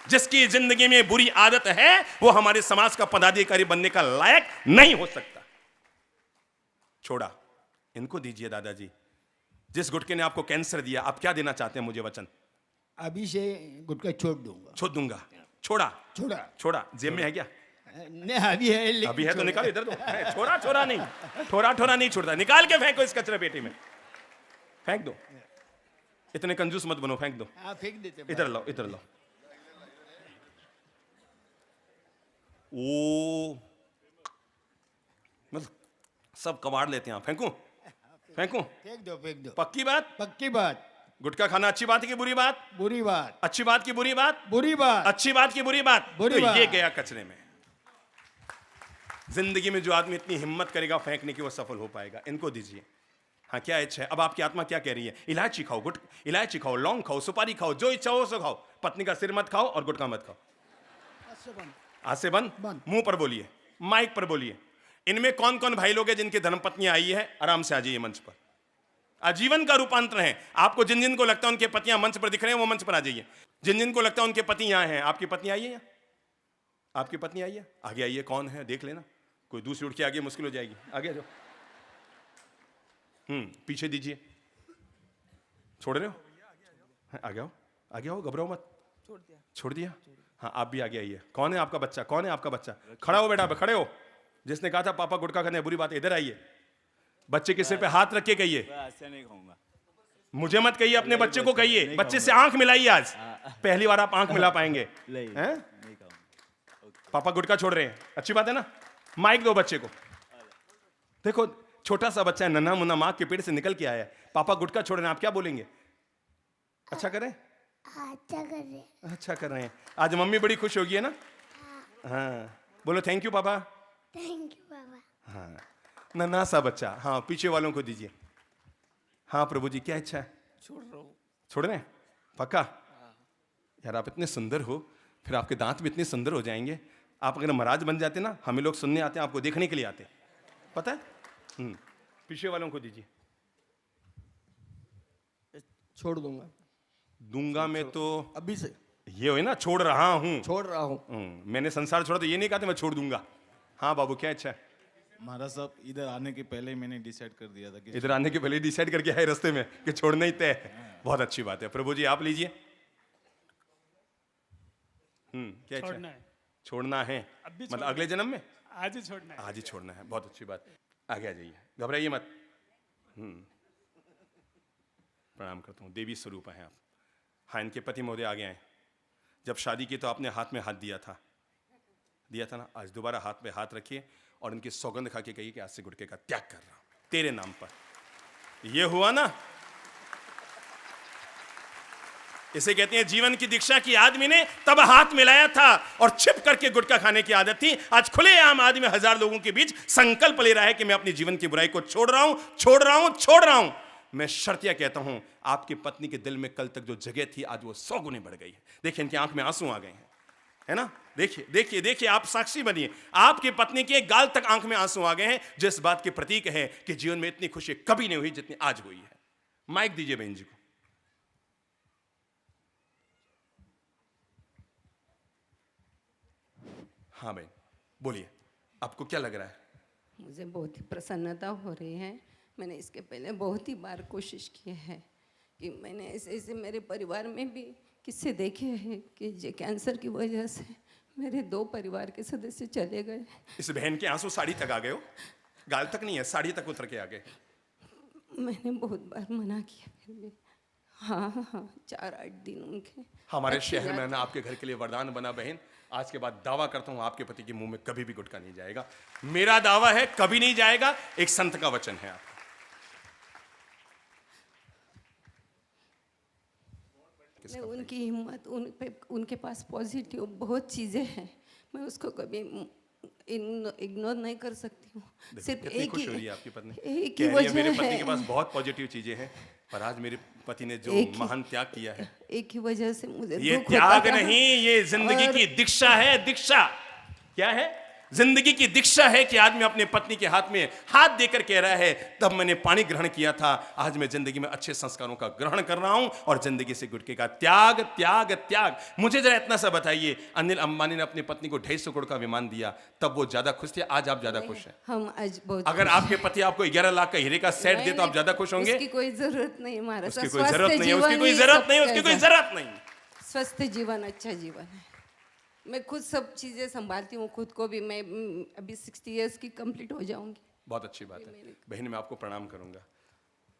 [SPEAKER 1] जिसकी जिंदगी में बुरी आदत है वो हमारे समाज का पदाधिकारी बनने का लायक नहीं हो सकता। छोड़ा, इनको दीजिए दादाजी। जिस गुटके ने आपको कैंसर दिया, आप क्या देना चाहते हैं मुझे वचन?
[SPEAKER 3] अभी से गुटखा छोड़ दूंगा।
[SPEAKER 1] छोड़ दूंगा। छोड़ा
[SPEAKER 3] छोड़ा
[SPEAKER 1] छोड़ा। जेब में है क्या?
[SPEAKER 3] नहीं, अभी है लेकिन
[SPEAKER 1] अभी है तो
[SPEAKER 3] छोड़ा।
[SPEAKER 1] निकाल, इधर दो। छोड़ा छोड़ा नहीं, ठोरा ठोरा नहीं छोड़ता, निकाल के फेंको इस कचरे पेटी में, फेंक दो। इतने कंजूस मत बनो, फेंक दो।
[SPEAKER 3] हाँ, फेंक देते हैं।
[SPEAKER 1] इधर लाओ, इधर लाओ। ओ मतलब सब कबाड़ लेते हैं, फेंकूं फेंकूं?
[SPEAKER 3] फेंक दो।
[SPEAKER 1] पक्की बात?
[SPEAKER 3] पक्की बात।
[SPEAKER 1] गुटखा खाना अच्छी बात है कि बुरी बात?
[SPEAKER 3] बुरी बात।
[SPEAKER 1] अच्छी बात की बुरी बात?
[SPEAKER 3] बुरी बात।
[SPEAKER 1] अच्छी बात की बुरी बात?
[SPEAKER 3] बुरी
[SPEAKER 1] तो
[SPEAKER 3] बात।
[SPEAKER 1] ये गया कचरे में। जिंदगी में जो आदमी इतनी हिम्मत करेगा फेंकने की, वो सफल हो पाएगा। इनको दीजिए। हाँ, क्या इच्छा है? अब आपकी आत्मा क्या कह रही है? इलायची खाओ, इलायची खाओ, लौंग खाओ, सुपारी खाओ, जो इच्छा हो सो खाओ। पत्नी का सिर मत खाओ और गुटखा मत खाओ। आज से बंद। मुंह पर बोलिए, माइक पर बोलिए। इनमें कौन कौन भाई लोग हैं जिनकी धर्मपत्नी आई है? आराम से आ जाइए मंच पर। आजीवन का रूपांतरण है। आपको जिन जिन को लगता है उनके पतियां मंच पर दिख रहे हैं, वो मंच पर आ जाइए। जिन जिन को लगता है उनके पति यहां हैं, आपकी पत्नी आई है यहाँ? आपकी पत्नी आई है? आगे आइए। कौन है देख लेना, कोई दूसरी उठ के आगे मुश्किल हो जाएगी। आगे आ जाओ। पीछे दीजिए। छोड़ रहे हो? आगे आओ, आगे आओ, घबराओ मत। छोड़ दिया। हाँ, आप भी आगे आइए। कौन है आपका बच्चा? कौन है आपका बच्चा? खड़ा हो बेटा, खड़े हो। जिसने कहा था पापा गुटखा खाने बुरी बात है, इधर आइए। बच्चे के सिर पे हाथ रख के कहिए,
[SPEAKER 6] ऐसे नहीं खाऊंगा।
[SPEAKER 1] मुझे मत कहिए, अपने बच्चे को कहिए। बच्चे से आंख मिलाइए। आज पहली बार आप आंख मिला पाएंगे। हैं? पापा गुटखा छोड़ रहे हैं, अच्छी बात है ना? माइक दो बच्चे को। देखो, छोटा सा बच्चा है, नन्हा मुन्ना, माँ के पेट से निकल के आया है। पापा गुटखा छोड़ रहे हैं, आप क्या बोलेंगे? अच्छा करें?
[SPEAKER 7] अच्छा कर रहे।
[SPEAKER 1] अच्छा कर रहे हैं। आज मम्मी बड़ी खुश होगी, है ना? हाँ, बोलो थैंक यू पापा।
[SPEAKER 7] थैंक यू बाबा।
[SPEAKER 1] हाँ, नन्हा सा बच्चा। हाँ, पीछे वालों को दीजिए। हाँ प्रभु जी, क्या इच्छा है?
[SPEAKER 6] छोड़ रहा हूँ।
[SPEAKER 1] छोड़ रहे हैं? पक्का? यार आप इतने सुंदर हो, फिर आपके दांत भी इतने सुंदर हो जाएंगे। आप अगर महाराज बन जाते ना, हमें लोग सुनने आते हैं, आपको देखने के लिए आते हैं, पता है? पीछे वालों को दीजिए।
[SPEAKER 3] छोड़ दूंगा।
[SPEAKER 1] दूंगा मैं तो
[SPEAKER 3] अभी से
[SPEAKER 1] ये हो ना, छोड़ रहा हूँ।
[SPEAKER 3] छोड़ रहा हूँ।
[SPEAKER 1] मैंने संसार छोड़ा तो ये नहीं कहा था मैं छोड़ दूंगा। हाँ बाबू, क्या इच्छा है?
[SPEAKER 6] महाराज साहब, इधर आने के पहले मैंने डिसाइड कर दिया था कि
[SPEAKER 1] इधर आने के पहले डिसाइड करके आए रास्ते में कि छोड़ना ही तय है। बहुत अच्छी बात है। प्रभु जी आप लीजिए। क्या इच्छा
[SPEAKER 2] छोड़ना
[SPEAKER 1] है?
[SPEAKER 2] है।
[SPEAKER 1] छोड़ना है
[SPEAKER 2] अब भी
[SPEAKER 1] मतलब
[SPEAKER 2] छोड़ना
[SPEAKER 1] अगले जन्म में?
[SPEAKER 2] आज ही छोड़ना है।
[SPEAKER 1] आज ही छोड़ना है। बहुत अच्छी बात। आगे आ जाइए, घबराइए मत। प्रणाम करता हूँ, देवी स्वरूप हैं आप। हाँ, इनके पति महोदय आगे आए। जब शादी की तो आपने हाथ में हाथ दिया था ना? आज दोबारा हाथ पे हाथ रखिए और इनकी सौगंध खा के कहिए कि आज से गुटखे का त्याग कर रहा हूं तेरे नाम पर। ये हुआ ना? इसे कहते हैं जीवन की दीक्षा की। आदमी ने तब हाथ मिलाया था और छिप करके गुटखा खाने की आदत थी। आज खुलेआम आदमी हजार लोगों के बीच संकल्प ले रहा है कि मैं अपनी जीवन की बुराई को छोड़ रहा हूं, छोड़ रहा हूं, छोड़ रहा हूं। मैं शर्तिया कहता हूं, आपकी पत्नी के दिल में कल तक जो जगह थी आज वो 100 गुने बढ़ गई है। देखिए इनकी आंख में आंसू आ गए हैं, है ना? देखिए देखिए देखिए, आप साक्षी बनिए। आपकी पत्नी के गाल तक आंख में आंसू आ गए हैं, जो इस बात के प्रतीक है कि जीवन में इतनी खुशी कभी नहीं हुई जितनी आज हुई है। माइक दीजिए बहन जी को। हाँ बहन बोलिए, आपको क्या लग रहा है?
[SPEAKER 8] मुझे बहुत ही प्रसन्नता हो रही है। मैंने इसके पहले बहुत ही बार कोशिश की है कि मैंने ऐसे ऐसे मेरे परिवार में भी किस्से देखे हैं कि जो कैंसर की वजह से मेरे 2 परिवार के सदस्य चले गए।
[SPEAKER 1] इस बहन के आंसू साड़ी तक आ गए हो? गाल तक नहीं है, साड़ी तक उतर के आ गए।
[SPEAKER 8] मैंने बहुत बार मना किया, फिर भी हाँ 4-8 दिन उनके
[SPEAKER 1] हमारे शहर में ना आपके घर के लिए वरदान बना बहन। आज के बाद दावा करता हूं आपके पति के मुंह में कभी भी गुटखा नहीं जाएगा। मेरा दावा है कभी नहीं जाएगा, एक संत का वचन है आपका।
[SPEAKER 8] मैं उनकी हिम्मत, उनके पास पॉजिटिव बहुत चीज़ें हैं, मैं उसको कभी इग्नोर नहीं कर सकती हूँ। सिर्फ
[SPEAKER 1] कितनी
[SPEAKER 8] एक
[SPEAKER 1] खुश
[SPEAKER 8] ही
[SPEAKER 1] हो रही है आपकी पत्नी?
[SPEAKER 8] एक ही
[SPEAKER 1] कह रही है
[SPEAKER 8] वजह
[SPEAKER 1] मेरे पति
[SPEAKER 8] है।
[SPEAKER 1] के पास बहुत पॉजिटिव चीजें हैं, पर आज मेरे पति ने जो
[SPEAKER 8] एक ही-
[SPEAKER 1] महान त्याग किया है,
[SPEAKER 8] एक ही वजह से मुझे
[SPEAKER 1] ये
[SPEAKER 8] दुख
[SPEAKER 1] त्याग
[SPEAKER 8] होता था।
[SPEAKER 1] नहीं, ये जिंदगी
[SPEAKER 8] और-
[SPEAKER 1] की दीक्षा है। दीक्षा क्या है? जिंदगी की दीक्षा है कि आदमी अपने पत्नी के हाथ में हाथ देकर कह रहा है, तब मैंने पानी ग्रहण किया था, आज मैं जिंदगी में अच्छे संस्कारों का ग्रहण कर रहा हूं और जिंदगी से गुटके का त्याग त्याग त्याग। मुझे जरा इतना सा बताइए, अनिल अंबानी ने अपनी पत्नी को 250 करोड़ का विमान दिया, तब वो ज्यादा खुश थे, आज आप ज्यादा खुश हैं?
[SPEAKER 8] हम आज बहुत
[SPEAKER 1] अगर आपके पति आपको 11 लाख का हीरे का सेट दे तो आप ज्यादा खुश होंगे?
[SPEAKER 8] उसकी कोई जरूरत नहीं, हमारा
[SPEAKER 1] उसकी कोई
[SPEAKER 8] स्वस्थ
[SPEAKER 1] जरूरत नहीं है,
[SPEAKER 8] जीवन
[SPEAKER 1] उसकी कोई
[SPEAKER 8] ही
[SPEAKER 1] जरूरत
[SPEAKER 8] सब
[SPEAKER 1] नहीं, उसकी कोई
[SPEAKER 8] कहता है।
[SPEAKER 1] जरूरत नहीं।
[SPEAKER 8] स्वस्थ जीवन अच्छा जीवन है। मैं खुद सब चीज़ें संभालती हूँ खुद को भी। मैं अभी 60 इयर्स की कंप्लीट हो जाऊंगी।
[SPEAKER 1] बहुत अच्छी बात है बहन, मैं आपको प्रणाम करूंगा,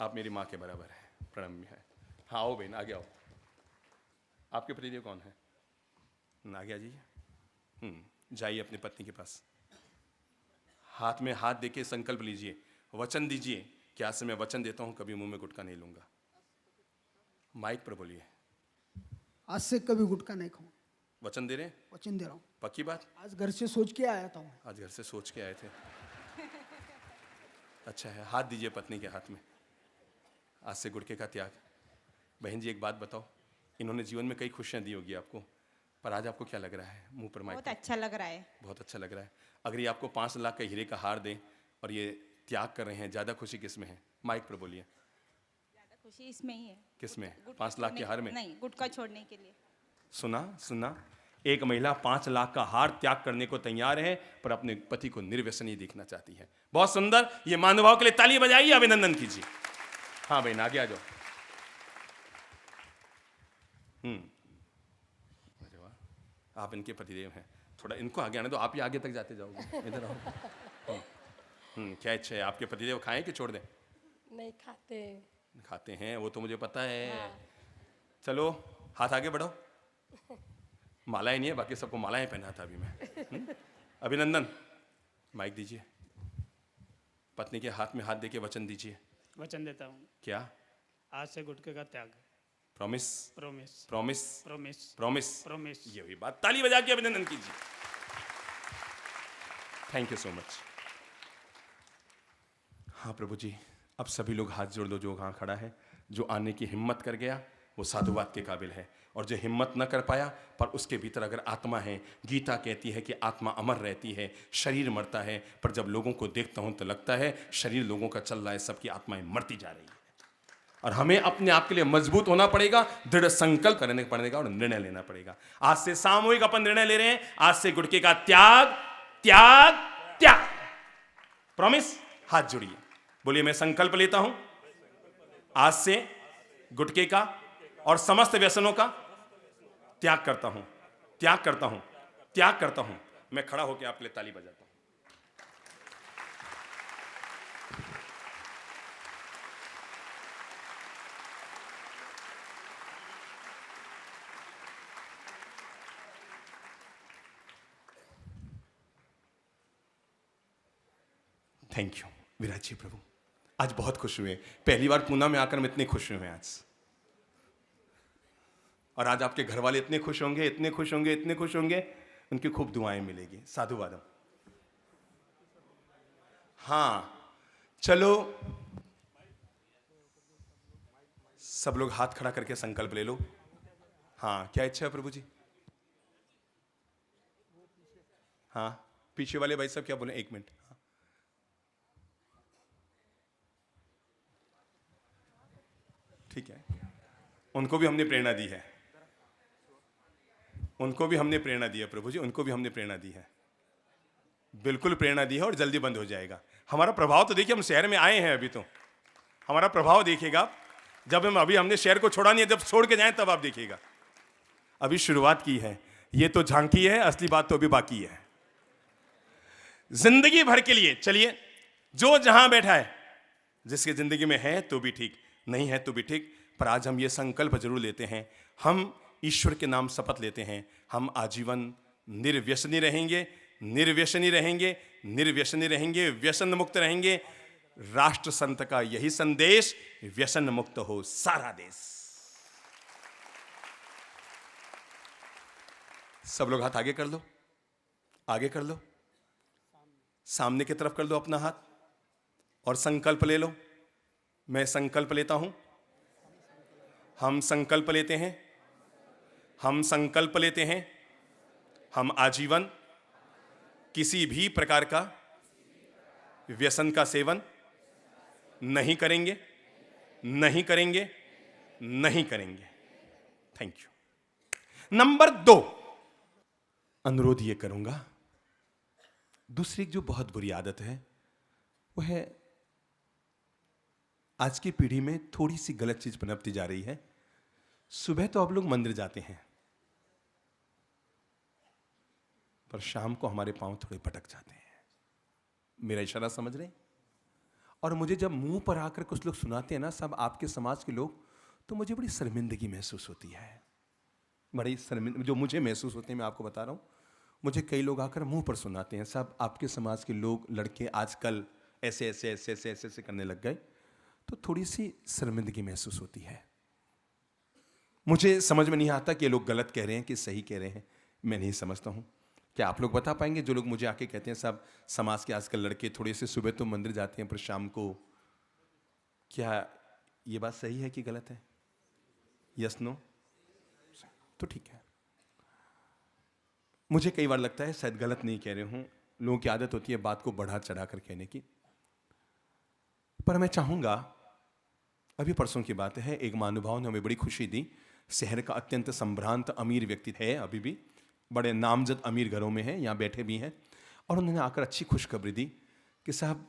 [SPEAKER 1] आप मेरी माँ के बराबर हैं, प्रणाम है। हाँ आओ बहन, आगे आओ। आपके पतिदेव कौन है? आगे आ जाइए। जाइए अपनी पत्नी के पास, हाथ में हाथ देके संकल्प लीजिए, वचन दीजिए कि आज से मैं वचन देता हूँ कभी मुंह में गुटखा नहीं लूंगा। माइक पर बोलिए।
[SPEAKER 9] आज से कभी गुटखा नहीं खाऊं,
[SPEAKER 1] वचन दे रहे हैं?
[SPEAKER 9] वचन दे रहा हूँ।
[SPEAKER 1] पक्की बात?
[SPEAKER 9] आज घर से सोच के आया था मैं।
[SPEAKER 1] आज घर से सोच के आए थे। अच्छा है, हाथ दीजिए पत्नी के हाथ में। आज से गुटखे का त्याग। बहन जी एक बात बताओ, इन्होंने जीवन में कई खुशियां दी होगी आपको, पर आज आपको क्या लग रहा है? मुंह पर माइक।
[SPEAKER 10] बहुत अच्छा लग रहा है।
[SPEAKER 1] बहुत अच्छा लग रहा है। अगर ये आपको 5 लाख का हीरे का हार दें और ये त्याग कर रहे हैं, ज्यादा खुशी किस में है? माइक पर बोलिए।
[SPEAKER 10] ज्यादा खुशी इसमें ही है।
[SPEAKER 1] किस में?
[SPEAKER 10] गुटखा
[SPEAKER 1] 5 लाख के हार में?
[SPEAKER 10] नहीं, गुटखा छोड़ने के लिए।
[SPEAKER 1] सुना, एक महिला 5 लाख का हार त्याग करने को तैयार है, पर अपने पति को निर्व्यसनी देखना चाहती है। बहुत सुंदर, ये मानवभाव के लिए ताली बजाइए, अभिनंदन कीजिए। हाँ बहन आगे आ जाओ। अरे वाह, आप इनके पतिदेव हैं। थोड़ा इनको आगे आने दो, आप ही आगे तक जाते जाओगे। इधर आओ। क्या इच्छा है? आपके पतिदेव खाएं कि छोड़ दें?
[SPEAKER 11] नहीं खाते।
[SPEAKER 1] खाते हैं, वो तो मुझे पता है। चलो हाथ आगे बढ़ाओ। मालाएं नहीं है, बाकी सबको मालाएं पहना था अभी मैं। अभिनंदन, माइक दीजिए। पत्नी के हाथ में हाथ देके वचन दीजिए।
[SPEAKER 2] वचन देता हूँ,
[SPEAKER 1] क्या?
[SPEAKER 2] आज से गुटखे का त्याग।
[SPEAKER 1] Promise?
[SPEAKER 2] Promise.
[SPEAKER 1] Promise?
[SPEAKER 2] Promise.
[SPEAKER 1] Promise?
[SPEAKER 2] Promise.
[SPEAKER 1] ये हुई बात। ताली बजा के अभिनंदन कीजिए। Thank you so much. हाँ प्रभु जी, अब सभी लोग हाथ जोड़ दो। जो वहां खड़ा है, जो आने की हिम्मत कर गया, वो साधुवाद के काबिल है, और जो हिम्मत न कर पाया, पर उसके भीतर अगर आत्मा है, गीता कहती है कि आत्मा अमर रहती है, शरीर मरता है, पर जब लोगों को देखता हूं तो लगता है शरीर लोगों का चल रहा है, सबकी आत्माएं मरती जा रही है। और हमें अपने आप के लिए मजबूत होना पड़ेगा, दृढ़ संकल्प करने पड़ेगा और निर्णय लेना पड़ेगा। आज से सामूहिक अपन निर्णय ले रहे हैं, आज से गुटखे का त्याग त्याग त्याग। प्रॉमिस? हाथ जोड़िए, बोलिए मैं संकल्प लेता हूं आज से गुटखे का और समस्त व्यसनों का त्याग करता हूं, त्याग करता हूं, त्याग करता हूं। मैं खड़ा होकर आपके लिए ताली बजाता हूं। थैंक यू विराज जी। प्रभु आज बहुत खुश हुए, पहली बार पूना में आकर मैं इतने खुश हुए आज। और आज आपके घर वाले इतने खुश होंगे, इतने खुश होंगे, इतने खुश होंगे, उनकी खूब दुआएं मिलेगी। साधुवादम। हाँ चलो सब लोग हाथ खड़ा करके संकल्प ले लो। हाँ क्या इच्छा है प्रभु जी? हाँ पीछे वाले भाई साहब क्या बोले? 1 मिनट। ठीक है, उनको भी हमने प्रेरणा दी है, उनको भी हमने प्रेरणा दी है प्रभु जी, उनको भी हमने प्रेरणा दी है, बिल्कुल प्रेरणा दी है, और जल्दी बंद हो जाएगा। हमारा प्रभाव तो देखिए, हम शहर में आए हैं अभी, तो हमारा प्रभाव देखिएगा जब हम, अभी हमने शहर को छोड़ा नहीं है, जब छोड़ के जाएं तब आप देखिएगा। अभी शुरुआत की है, ये तो झांकी है, असली बात तो अभी बाकी है। जिंदगी भर के लिए चलिए, जो जहां बैठा है, जिसकी जिंदगी में है तो भी ठीक, नहीं है तो भी ठीक, पर आज हम ये संकल्प जरूर लेते हैं, हम ईश्वर के नाम शपथ लेते हैं, हम आजीवन निर्व्यसनी रहेंगे, निर्व्यसनी रहेंगे, निर्व्यसनी रहेंगे, व्यसन मुक्त रहेंगे। राष्ट्र संत का यही संदेश, व्यसन मुक्त हो सारा देश। सब लोग हाथ आगे कर लो, आगे कर लो, सामने की तरफ कर लो अपना हाथ और संकल्प ले लो। मैं संकल्प लेता हूं हम संकल्प लेते हैं, हम संकल्प लेते हैं, हम आजीवन किसी भी प्रकार का व्यसन का सेवन नहीं करेंगे, नहीं करेंगे, नहीं करेंगे। Thank you. नंबर 2, अनुरोध ये करूंगा, दूसरी जो बहुत बुरी आदत है वो है, आज की पीढ़ी में थोड़ी सी गलत चीज पनपती जा रही है। सुबह तो आप लोग मंदिर जाते हैं, पर शाम को हमारे पांव थोड़े भटक जाते हैं। मेरा इशारा समझ रहे हैं? और मुझे जब मुंह पर आकर कुछ लोग सुनाते हैं ना, सब आपके समाज के लोग, तो मुझे बड़ी शर्मिंदगी महसूस होती है। बड़ी शर्मिंदगी जो मुझे महसूस होती है, मैं आपको बता रहा हूं। मुझे कई लोग आकर मुंह पर सुनाते हैं, सब आपके समाज के लोग, लड़के आजकल ऐसे ऐसे ऐसे ऐसे ऐसे ऐसे करने लग गए, तो थोड़ी सी शर्मिंदगी महसूस होती है। मुझे समझ में नहीं आता कि ये लोग गलत कह रहे हैं कि सही कह रहे हैं, मैं नहीं समझता हूं। क्या आप लोग बता पाएंगे, जो लोग मुझे आके कहते हैं सब समाज के आजकल लड़के थोड़े से सुबह तो मंदिर जाते हैं पर शाम को, क्या ये बात सही है कि गलत है? Yes no? तो ठीक है। मुझे कई बार लगता है शायद गलत नहीं कह रहे हूं, लोगों की आदत होती है बात को बढ़ा चढ़ा कर कहने की। पर मैं चाहूंगा, अभी परसों की बात है, एक महानुभाव ने हमें बड़ी खुशी दी। शहर का अत्यंत संभ्रांत अमीर व्यक्ति है, अभी भी बड़े नामजद अमीर घरों में है, यहाँ बैठे भी हैं, और उन्होंने आकर अच्छी खुशखबरी दी कि साहब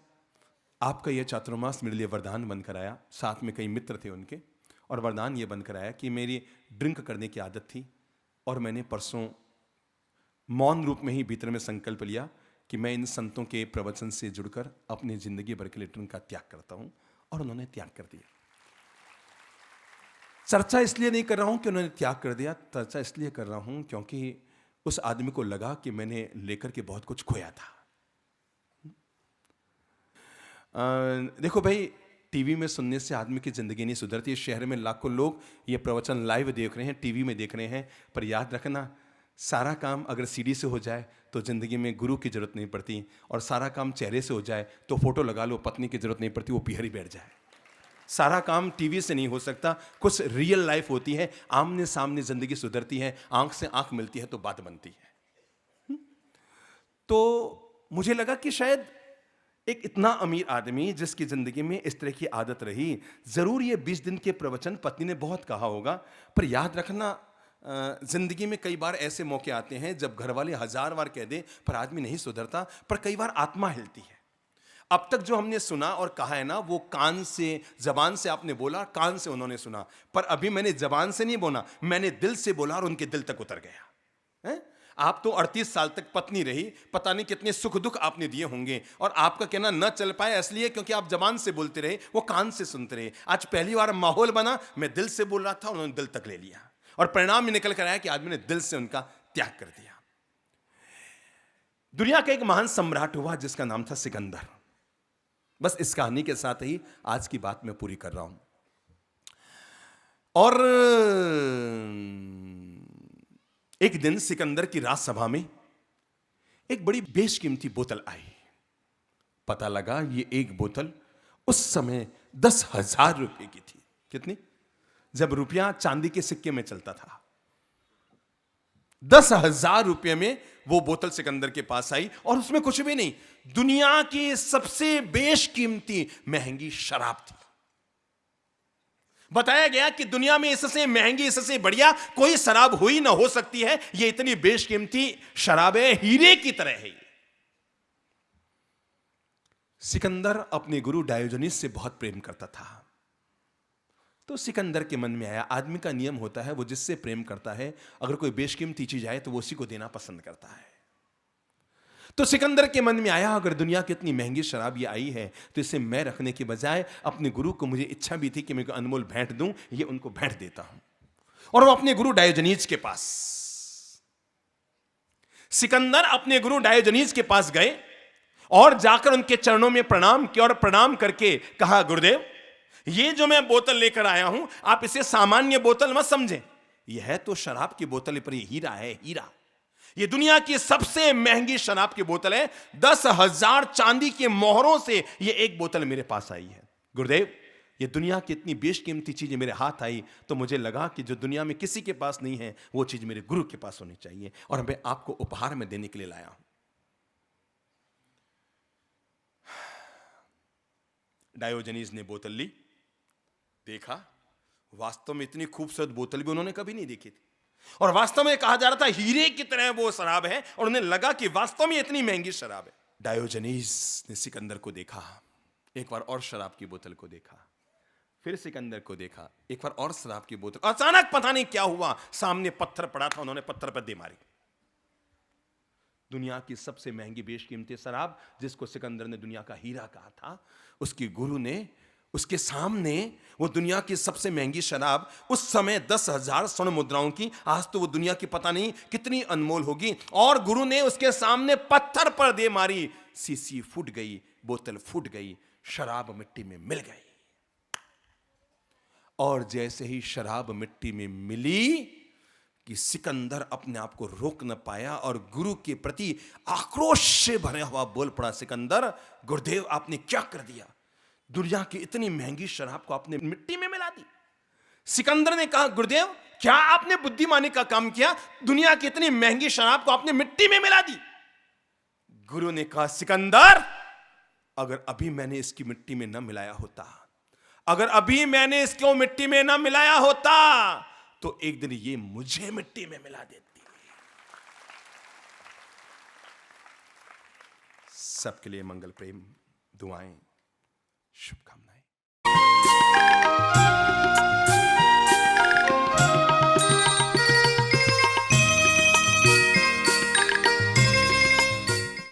[SPEAKER 1] आपका यह चातुर्मास मेरे लिए वरदान बनकर आया। साथ में कई मित्र थे उनके, और वरदान ये बनकर आया कि मेरी ड्रिंक करने की आदत थी, और मैंने परसों मौन रूप में ही भीतर में संकल्प लिया कि मैं इन संतों के प्रवचन से जुड़कर अपनी जिंदगी भर के लिए ड्रिंक का त्याग करता हूं। और उन्होंने त्याग कर दिया। चर्चा इसलिए नहीं कर रहा हूं कि उन्होंने त्याग कर दिया, चर्चा इसलिए कर रहा हूं क्योंकि उस आदमी को लगा कि मैंने लेकर के बहुत कुछ खोया था। देखो भाई, टीवी में सुनने से आदमी की जिंदगी नहीं सुधरती। शहर में लाखों लोग ये प्रवचन लाइव देख रहे हैं, टीवी में देख रहे हैं, पर याद रखना, सारा काम अगर सीडी से हो जाए तो जिंदगी में गुरु की जरूरत नहीं पड़ती, और सारा काम चेहरे से हो जाए तो फोटो लगा लो, पत्नी की जरूरत नहीं पड़ती, वो पीहरी बैठ जाए। सारा काम टीवी से नहीं हो सकता, कुछ रियल लाइफ होती है, आमने सामने जिंदगी सुधरती है, आंख से आंख मिलती है तो बात बनती है। तो मुझे लगा कि शायद एक इतना अमीर आदमी जिसकी जिंदगी में इस तरह की आदत रही, जरूर ये 20 दिन के प्रवचन पत्नी ने बहुत कहा होगा, पर याद रखना, जिंदगी में कई बार ऐसे मौके आते हैं जब घर वाले 1000 बार कह दें पर आदमी नहीं सुधरता, पर कई बार आत्मा हिलती है। अब तक जो हमने सुना और कहा है ना, वो कान से, जबान से आपने बोला, कान से उन्होंने सुना, पर अभी मैंने जबान से नहीं बोला, मैंने दिल से बोला और उनके दिल तक उतर गया है? आप तो 38 साल तक पत्नी रही, पता नहीं कितने सुख दुख आपने दिए होंगे, और आपका कहना न चल पाया इसलिए क्योंकि आप जबान से बोलते रहे, वो कान से सुनते रहे। आज पहली बार माहौल बना, मैं दिल से बोल रहा था, उन्होंने दिल तक ले लिया, और परिणाम में निकल कर आया कि आदमी ने दिल से उनका त्याग कर दिया। दुनिया का एक महान सम्राट हुआ जिसका नाम था सिकंदर। बस इस कहानी के साथ ही आज की बात मैं पूरी कर रहा हूं। और एक दिन सिकंदर की राजसभा में एक बड़ी बेशकीमती बोतल आई। पता लगा ये एक बोतल उस समय 10,000 रुपए की थी। कितनी? जब रुपया चांदी के सिक्के में चलता था, 10,000 रुपये में वो बोतल सिकंदर के पास आई, और उसमें कुछ भी नहीं, दुनिया की सबसे बेशकीमती महंगी शराब थी। बताया गया कि दुनिया में इससे महंगी, इससे बढ़िया कोई शराब हुई ना हो सकती है। ये इतनी बेशकीमती शराब है, हीरे की तरह है। सिकंदर अपने गुरु डायोजनीस से बहुत प्रेम करता था। तो सिकंदर के मन में आया, आदमी का नियम होता है, वो जिससे प्रेम करता है, अगर कोई बेशकीमती चीज आए तो वो उसी को देना पसंद करता है। तो सिकंदर के मन में आया, अगर दुनिया की इतनी महंगी शराब ये आई है तो इसे मैं रखने के बजाय अपने गुरु को, मुझे इच्छा भी थी कि मैं अनमोल भेंट दूं, ये उनको भेंट देता हूं। और वो अपने गुरु डायोजनीस के पास, सिकंदर अपने गुरु डायोजनीस के पास गए और जाकर उनके चरणों में प्रणाम किया, और प्रणाम करके कहा, गुरुदेव, ये जो मैं बोतल लेकर आया हूं, आप इसे सामान्य बोतल मत समझें, यह है तो शराब की बोतल, पर ये हीरा है, हीरा। ये दुनिया की सबसे महंगी शराब की बोतल है। 10,000 चांदी के मोहरों से ये एक बोतल मेरे पास आई है। गुरुदेव, ये दुनिया की इतनी बेशकीमती चीजें मेरे हाथ आई तो मुझे लगा कि जो दुनिया में किसी के पास नहीं है वो चीज मेरे गुरु के पास होनी चाहिए, और मैं आपको उपहार में देने के लिए लाया हूं। डायोजनीज ने बोतल ली, देखा, वास्तव में इतनी खूबसूरत बोतल भी उन्होंने कभी नहीं देखी थी, और वास्तव में कहा जा रहा था हीरे की तरह वो शराब है, और उन्हें लगा कि वास्तव में इतनी महंगी शराब है। डायोजनीज ने सिकंदर को देखा, एक बार और शराब की बोतल को देखा, फिर सिकंदर को देखा, एक बार और शराब की बोतल। अचानक पता नहीं क्या हुआ, सामने पत्थर पड़ा था, उन्होंने पत्थर पर दे मारी। दुनिया की सबसे महंगी बेशकीमती शराब जिसको सिकंदर ने दुनिया का हीरा कहा था, उसके गुरु ने उसके सामने वो दुनिया की सबसे महंगी शराब, उस समय 10,000 स्वर्ण मुद्राओं की, आज तो वो दुनिया की पता नहीं कितनी अनमोल होगी, और गुरु ने उसके सामने पत्थर पर दे मारी। शीशी फूट गई, बोतल फूट गई, शराब मिट्टी में मिल गई। और जैसे ही शराब मिट्टी में मिली कि सिकंदर अपने आप को रोक न पाया और गुरु के प्रति आक्रोश से भरा हुआ बोल पड़ा, सिकंदर, गुरुदेव आपने क्या कर दिया? दुनिया की इतनी महंगी शराब को आपने मिट्टी में मिला दी। सिकंदर ने कहा, गुरुदेव क्या आपने बुद्धिमानी का काम किया? दुनिया की इतनी महंगी शराब को आपने मिट्टी में मिला दी। गुरु ने कहा, सिकंदर, अगर अभी मैंने इसकी मिट्टी में न मिलाया होता, अगर अभी मैंने इसको मिट्टी में न मिलाया होता, तो एक दिन ये मुझे मिट्टी में मिला देती। सबके लिए मंगल, प्रेम, दुआएं, शुभकामनाएं।